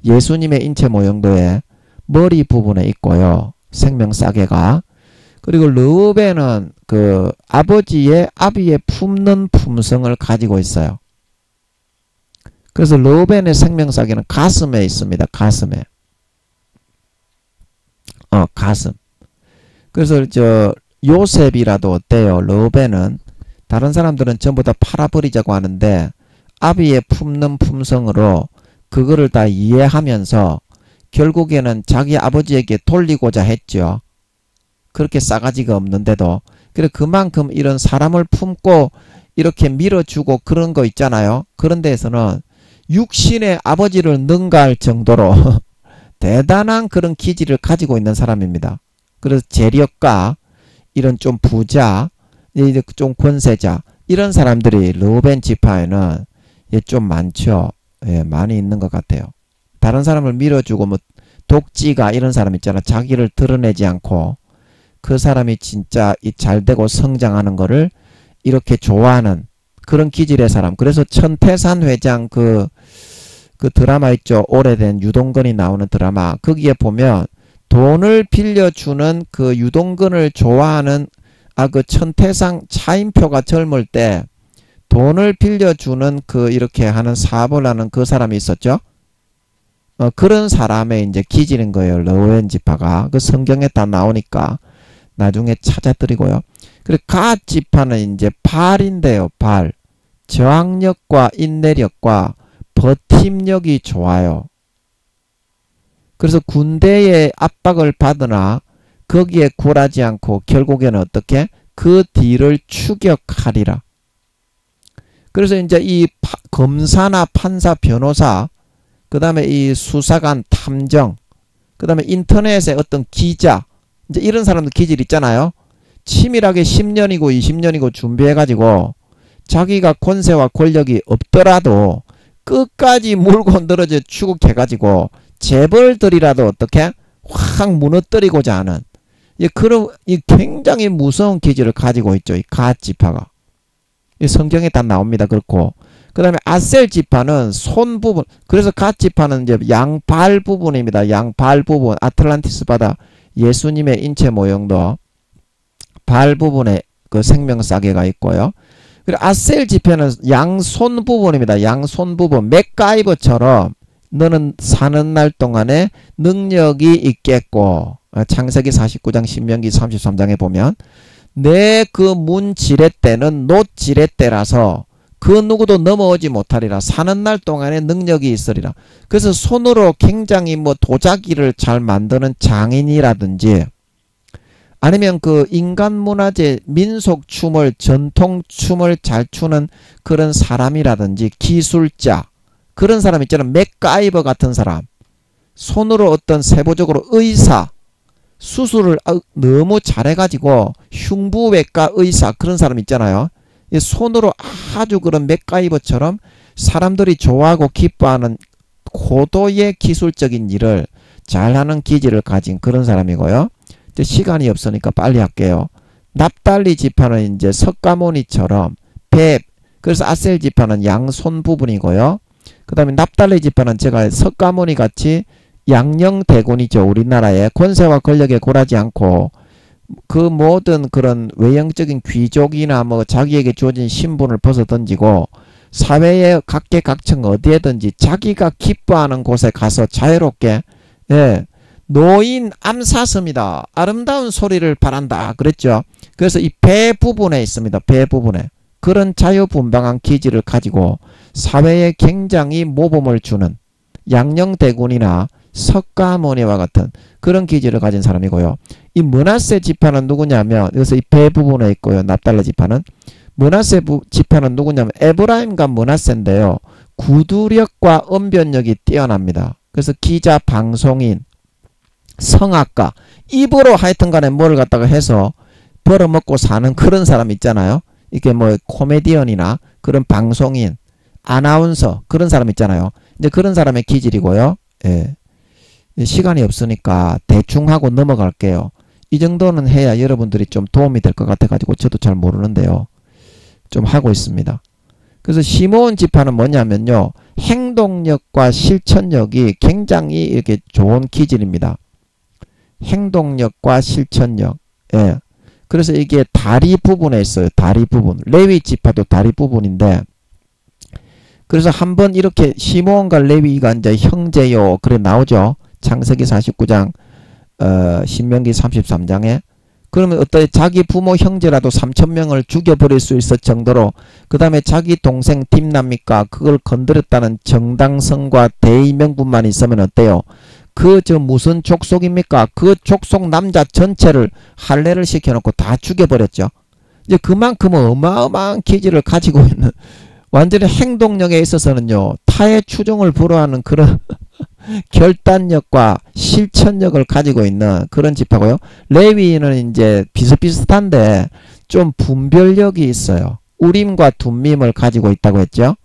예수님의 인체 모형도에 머리 부분에 있고요. 생명 싸개가. 그리고 르우벤은 그 아버지의 아비의 품는 품성을 가지고 있어요. 그래서 르우벤의 생명 싸개는 가슴에 있습니다. 가슴에. 가슴. 그래서 저 요셉이라도 어때요? 르우벤은 다른 사람들은 전부 다 팔아버리자고 하는데 아비의 품는 품성으로 그거를 다 이해하면서 결국에는 자기 아버지에게 돌리고자 했죠. 그렇게 싸가지가 없는데도. 그래 그만큼 이런 사람을 품고 이렇게 밀어주고 그런 거 있잖아요. 그런 데에서는 육신의 아버지를 능가할 정도로 대단한 그런 기질을 가지고 있는 사람입니다. 그래서 재력가 이런 좀 부자 이제 좀 권세자 이런 사람들이 르우벤 지파에는 좀 많죠. 예, 많이 있는 것 같아요. 다른 사람을 밀어주고 뭐 독지가 이런 사람 있잖아. 자기를 드러내지 않고 그 사람이 진짜 이 잘되고 성장하는 거를 이렇게 좋아하는 그런 기질의 사람. 그래서 천태산 회장 그 드라마 있죠. 오래된 유동근이 나오는 드라마. 거기에 보면 돈을 빌려주는 그 유동근을 좋아하는 그 천태상 차인표가 젊을 때 돈을 빌려주는 그 이렇게 하는 사업을 하는 그 사람이 있었죠. 그런 사람의 이제 기질인 거예요. 르우벤 지파가. 그 성경에 다 나오니까 나중에 찾아드리고요. 그리고 갓 지파는 이제 발인데요. 발. 저항력과 인내력과 버팀력이 좋아요. 그래서 군대의 압박을 받으나 거기에 굴하지 않고 결국에는 어떻게? 그 뒤를 추격하리라. 그래서 이제 이 검사나 판사, 변호사, 그 다음에 이 수사관, 탐정, 그 다음에 인터넷의 어떤 기자, 이제 이런 사람들 기질 있잖아요. 치밀하게 10년이고 20년이고 준비해가지고 자기가 권세와 권력이 없더라도 끝까지 물고 늘어져 추국해가지고 재벌들이라도 어떻게 확 무너뜨리고자 하는 그런 이 굉장히 무서운 기질을 가지고 있죠. 이 갓 지파가. 이 성경에 다 나옵니다. 그렇고 그 다음에 아셀 지파는 손 부분, 그래서 갓 지파는 이제 양발 부분입니다. 양발 부분, 아틀란티스 바다 예수님의 인체 모형도 발 부분에 그 생명싸개가 있고요. 그리고 아셀 지파는 양손 부분입니다. 양손 부분, 맥가이버처럼 너는 사는 날 동안에 능력이 있겠고, 창세기 49장 신명기 33장에 보면 내 그 문 지렛대는 놋 지렛대라서 그 누구도 넘어오지 못하리라. 사는 날 동안에 능력이 있으리라. 그래서 손으로 굉장히 뭐 도자기를 잘 만드는 장인이라든지 아니면 그 인간 문화재 민속 춤을 전통 춤을 잘 추는 그런 사람이라든지 기술자 그런 사람 있잖아요. 맥가이버 같은 사람, 손으로 어떤 세부적으로 의사, 수술을 너무 잘해가지고 흉부외과 의사 그런 사람 있잖아요. 손으로 아주 그런 맥가이버처럼 사람들이 좋아하고 기뻐하는 고도의 기술적인 일을 잘하는 기질을 가진 그런 사람이고요. 이제 시간이 없으니까 빨리 할게요. 납달리 지파는 이제 석가모니처럼 배, 그래서 아셀 지파는 양손 부분이고요. 그 다음에 납달리 지파는 제가 석가모니 같이 양령대군이죠. 우리나라에 권세와 권력에 굴하지 않고 그 모든 그런 외형적인 귀족이나 뭐 자기에게 주어진 신분을 벗어던지고 사회의 각계각층 어디에든지 자기가 기뻐하는 곳에 가서 자유롭게, 예, 노인 암사슴이다. 아름다운 소리를 바란다. 그랬죠. 그래서 이 배 부분에 있습니다. 배 부분에. 그런 자유분방한 기질을 가지고 사회에 굉장히 모범을 주는 양령대군이나 석가모니와 같은 그런 기질을 가진 사람이고요. 이 므낫세 지파는 누구냐면, 여기서 이 배 부분에 있고요. 납달라 지파는. 므낫세 지파는 누구냐면 에브라임과 므낫세인데요. 구두력과 언변력이 뛰어납니다. 그래서 기자, 방송인, 성악가, 입으로 하여튼 간에 뭘 갖다가 해서 벌어먹고 사는 그런 사람 있잖아요. 이게 뭐 코미디언이나 그런 방송인, 아나운서 그런 사람 있잖아요. 이제 그런 사람의 기질이고요. 예. 시간이 없으니까 대충 하고 넘어갈게요. 이 정도는 해야 여러분들이 좀 도움이 될 것 같아가지고 저도 잘 모르는데요. 좀 하고 있습니다. 그래서 시므온 지파는 뭐냐면요. 행동력과 실천력이 굉장히 이렇게 좋은 기질입니다. 행동력과 실천력. 예. 그래서 이게 다리 부분에 있어요. 다리 부분. 레위 지파도 다리 부분인데, 그래서 한번 이렇게 시므온과 레위가 이제 형제요. 그래 나오죠. 창세기 49장, 신명기 33장에. 그러면 어떤 자기 부모 형제라도 3,000명을 죽여버릴 수 있을 정도로, 그 다음에 자기 동생 딥납니까? 그걸 건드렸다는 정당성과 대의명분만 있으면 어때요? 그 저 무슨 족속입니까? 그 족속 남자 전체를 할례를 시켜놓고 다 죽여버렸죠. 이제 그만큼 어마어마한 기질을 가지고 있는, 완전히 행동력에 있어서는요, 타의 추종을 불허하는 그런 결단력과 실천력을 가지고 있는 그런 지파고요. 레위는 이제 비슷비슷한데 좀 분별력이 있어요. 우림과 둠밈을 가지고 있다고 했죠.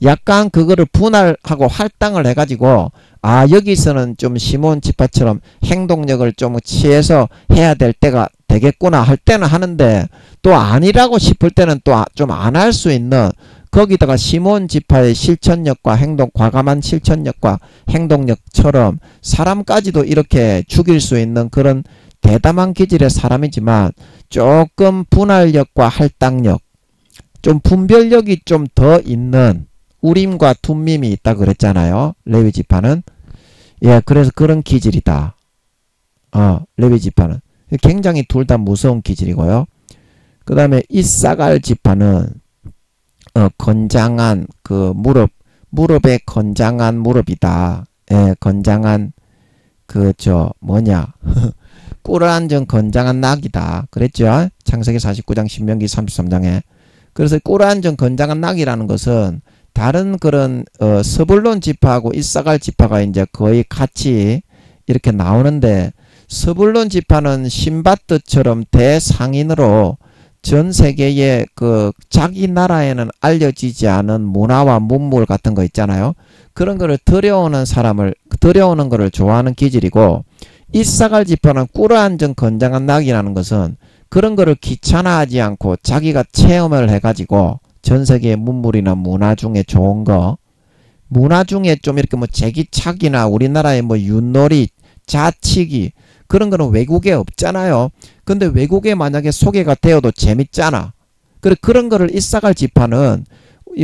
약간 그거를 분할하고 할당을 해가지고, 아, 여기서는 좀 시몬 지파처럼 행동력을 좀 취해서 해야 될 때가 되겠구나 할 때는 하는데, 또 아니라고 싶을 때는 또 좀 안 할 수 있는, 거기다가 시몬 지파의 실천력과 행동, 과감한 실천력과 행동력처럼 사람까지도 이렇게 죽일 수 있는 그런 대담한 기질의 사람이지만, 조금 분할력과 할당력, 좀 분별력이 좀 더 있는 우림과 둠밈이 있다 그랬잖아요. 레위 지파는. 예, 그래서 그런 기질이다. 레위 지파는. 굉장히 둘 다 무서운 기질이고요. 그 다음에 이사갈 지파는 건장한 그 무릎에 건장한 무릎이다. 예, 건장한 꿀을 앉은 건장한 낙이다. 그랬죠? 창세기 49장 신명기 33장에. 그래서 꿀을 앉은 건장한 낙이라는 것은 다른 그런 스불론 지파하고 이사갈 지파가 이제 거의 같이 이렇게 나오는데, 스불론 지파는 신바트처럼 대상인으로 전 세계에 그 자기 나라에는 알려지지 않은 문화와 문물 같은 거 있잖아요. 그런 거를 들여오는 거를 좋아하는 기질이고, 이사갈 지파는 꿀을 앉은 건장한 낙이라는 것은 그런 거를 귀찮아하지 않고 자기가 체험을 해가지고 전 세계의 문물이나 문화 중에 좋은 거, 문화 중에 좀 이렇게 뭐 제기차기나 우리나라의 뭐 윷놀이, 자치기 그런 거는 외국에 없잖아요. 근데 외국에 만약에 소개가 되어도 재밌잖아. 그런 거를 있어갈 지파는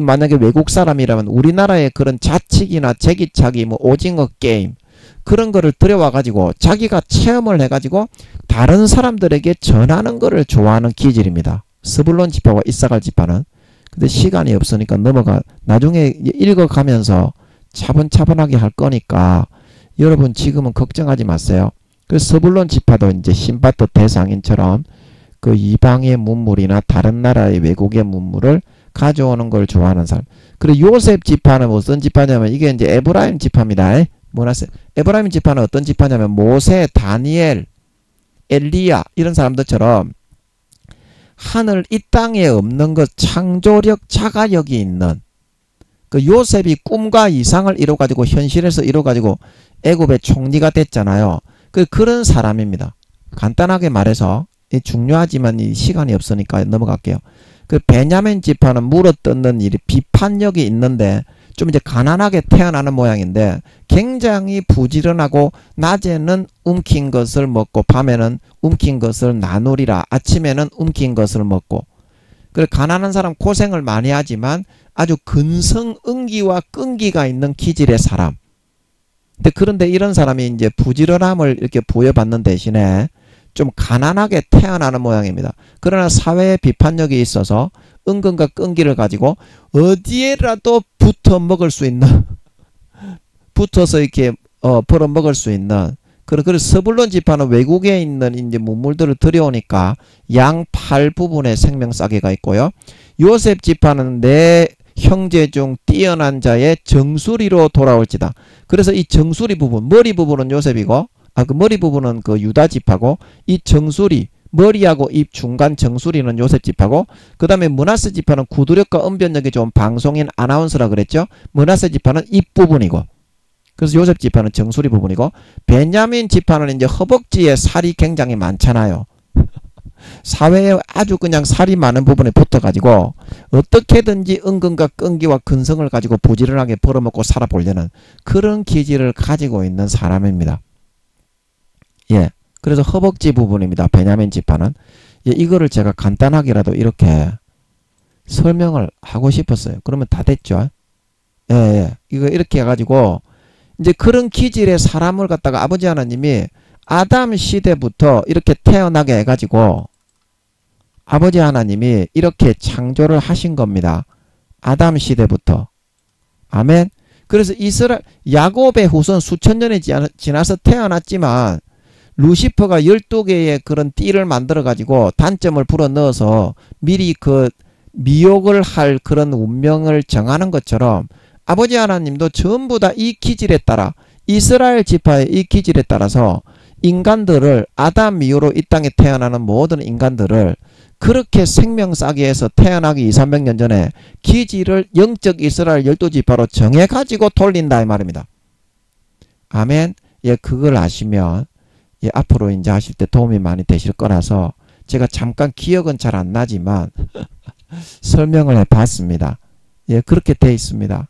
만약에 외국 사람이라면 우리나라의 그런 자치기나 제기차기 뭐 오징어 게임 그런 거를 들여와 가지고 자기가 체험을 해 가지고 다른 사람들에게 전하는 거를 좋아하는 기질입니다. 스불론 지파와 이사갈 지파는. 근데 시간이 없으니까 나중에 읽어가면서 차분차분하게 할 거니까 여러분 지금은 걱정하지 마세요. 그 스불론 지파도 이제 신바트 대상인처럼 그 이방의 문물이나 다른 나라의 외국의 문물을 가져오는 걸 좋아하는 사람. 그리고 요셉 지파는 어떤 지파냐면 이게 이제 에브라임 지파입니다. 에브라임 지파는 어떤 지파냐면 모세, 다니엘, 엘리야 이런 사람들처럼 하늘 이 땅에 없는 것 창조력, 자가력이 있는 그 요셉이 꿈과 이상을 이뤄가지고 현실에서 이뤄가지고 애굽의 총리가 됐잖아요. 그런 사람입니다. 간단하게 말해서 중요하지만 이 시간이 없으니까 넘어갈게요. 그 베냐민 지파는 물어뜯는 일이 비판력이 있는데 좀 이제 가난하게 태어나는 모양인데 굉장히 부지런하고 낮에는 움킨 것을 먹고 밤에는 움킨 것을 나누리라. 아침에는 움킨 것을 먹고. 그래 가난한 사람 고생을 많이 하지만 아주 근성응기와 끈기가 있는 기질의 사람. 그런데 이런 사람이 이제 부지런함을 이렇게 부여받는 대신에 좀 가난하게 태어나는 모양입니다. 그러나 사회에 비판력이 있어서 은근과 끈기를 가지고 어디에라도 붙어 먹을 수 있는 붙어서 이렇게 벌어먹을 수 있는 그래서 스불론 지파는 외국에 있는 이제 문물들을 들여오니까 양팔 부분에 생명싸개가 있고요. 요셉 지파는 내 형제 중 뛰어난 자의 정수리로 돌아올지다. 그래서 이 정수리 부분, 머리 부분은 요셉이고 그 머리 부분은 그 유다 지파고 이 정수리 머리하고 입 중간 정수리는 요셉 지파고 그 다음에 므낫세 지파는 구두력과 언변력이 좋은 방송인 아나운서라 그랬죠. 므낫세 지파는 입 부분이고 그래서 요셉 지파는 정수리 부분이고 베냐민 지파는 이제 허벅지에 살이 굉장히 많잖아요. 사회에 아주 그냥 살이 많은 부분에 붙어가지고 어떻게든지 은근과 끈기와 근성을 가지고 부지런하게 벌어먹고 살아보려는 그런 기질을 가지고 있는 사람입니다. 예, 그래서 허벅지 부분입니다. 베냐민 지파는. 예, 이거를 제가 간단하게라도 이렇게 설명을 하고 싶었어요. 그러면 다 됐죠. 예. 이거 이렇게 해가지고 이제 그런 기질의 사람을 갖다가 아버지 하나님이 아담 시대부터 이렇게 태어나게 해가지고 아버지 하나님이 이렇게 창조를 하신 겁니다. 아담 시대부터. 아멘. 그래서 야곱의 후손 수천 년이 지나서 태어났지만 루시퍼가 12개의 그런 띠를 만들어 가지고 단점을 불어넣어서 미리 그 미혹을 할 그런 운명을 정하는 것처럼 아버지 하나님도 전부 다 이 기질에 따라 이스라엘 지파의 이 기질에 따라서 인간들을 아담 이후로 이 땅에 태어나는 모든 인간들을 그렇게 생명싸기에서 태어나기 2,300년 전에 기질을 영적 이스라엘 12지파로 정해가지고 돌린다 이 말입니다. 아멘. 예, 그걸 아시면 예, 앞으로 이제 하실 때 도움이 많이 되실 거라서 제가 잠깐 기억은 잘 안 나지만 설명을 해봤습니다. 예, 그렇게 돼 있습니다.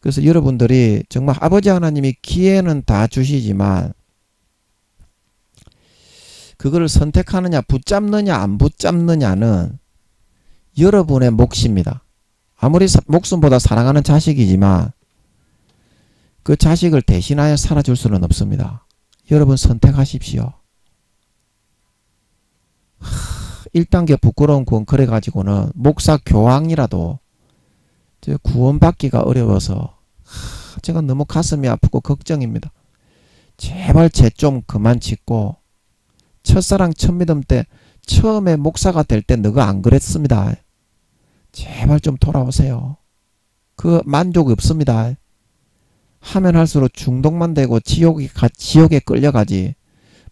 그래서 여러분들이 정말 아버지 하나님이 기회는 다 주시지만 그거를 선택하느냐 붙잡느냐 안 붙잡느냐는 여러분의 몫입니다. 아무리 목숨보다 사랑하는 자식이지만 그 자식을 대신하여 살아줄 수는 없습니다. 여러분 선택하십시오. 1단계 부끄러운 구원 그래가지고는 목사 교황이라도 구원받기가 어려워서 제가 너무 가슴이 아프고 걱정입니다. 제발 죄 좀 그만 짓고 첫사랑 첫믿음 때 처음에 목사가 될 때 너가 안 그랬습니다. 제발 좀 돌아오세요. 그 만족이 없습니다. 하면 할수록 중독만 되고 지옥에 끌려가지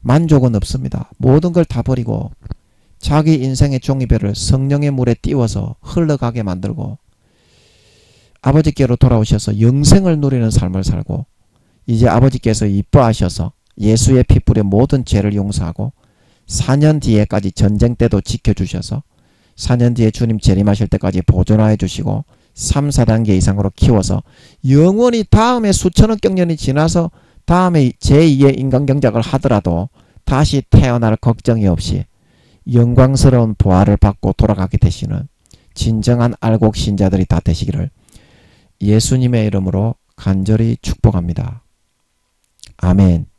만족은 없습니다. 모든 걸 다 버리고 자기 인생의 종이배를 성령의 물에 띄워서 흘러가게 만들고 아버지께로 돌아오셔서 영생을 누리는 삶을 살고 이제 아버지께서 이뻐하셔서 예수의 피 뿌려 모든 죄를 용서하고 4년 뒤에까지 전쟁 때도 지켜주셔서 4년 뒤에 주님 재림하실 때까지 보존하여 주시고 3, 4단계 이상으로 키워서 영원히 다음에 수천억 경년이 지나서 다음에 제2의 인간경작을 하더라도 다시 태어날 걱정이 없이 영광스러운 부활을 받고 돌아가게 되시는 진정한 알곡 신자들이 다 되시기를 예수님의 이름으로 간절히 축복합니다. 아멘.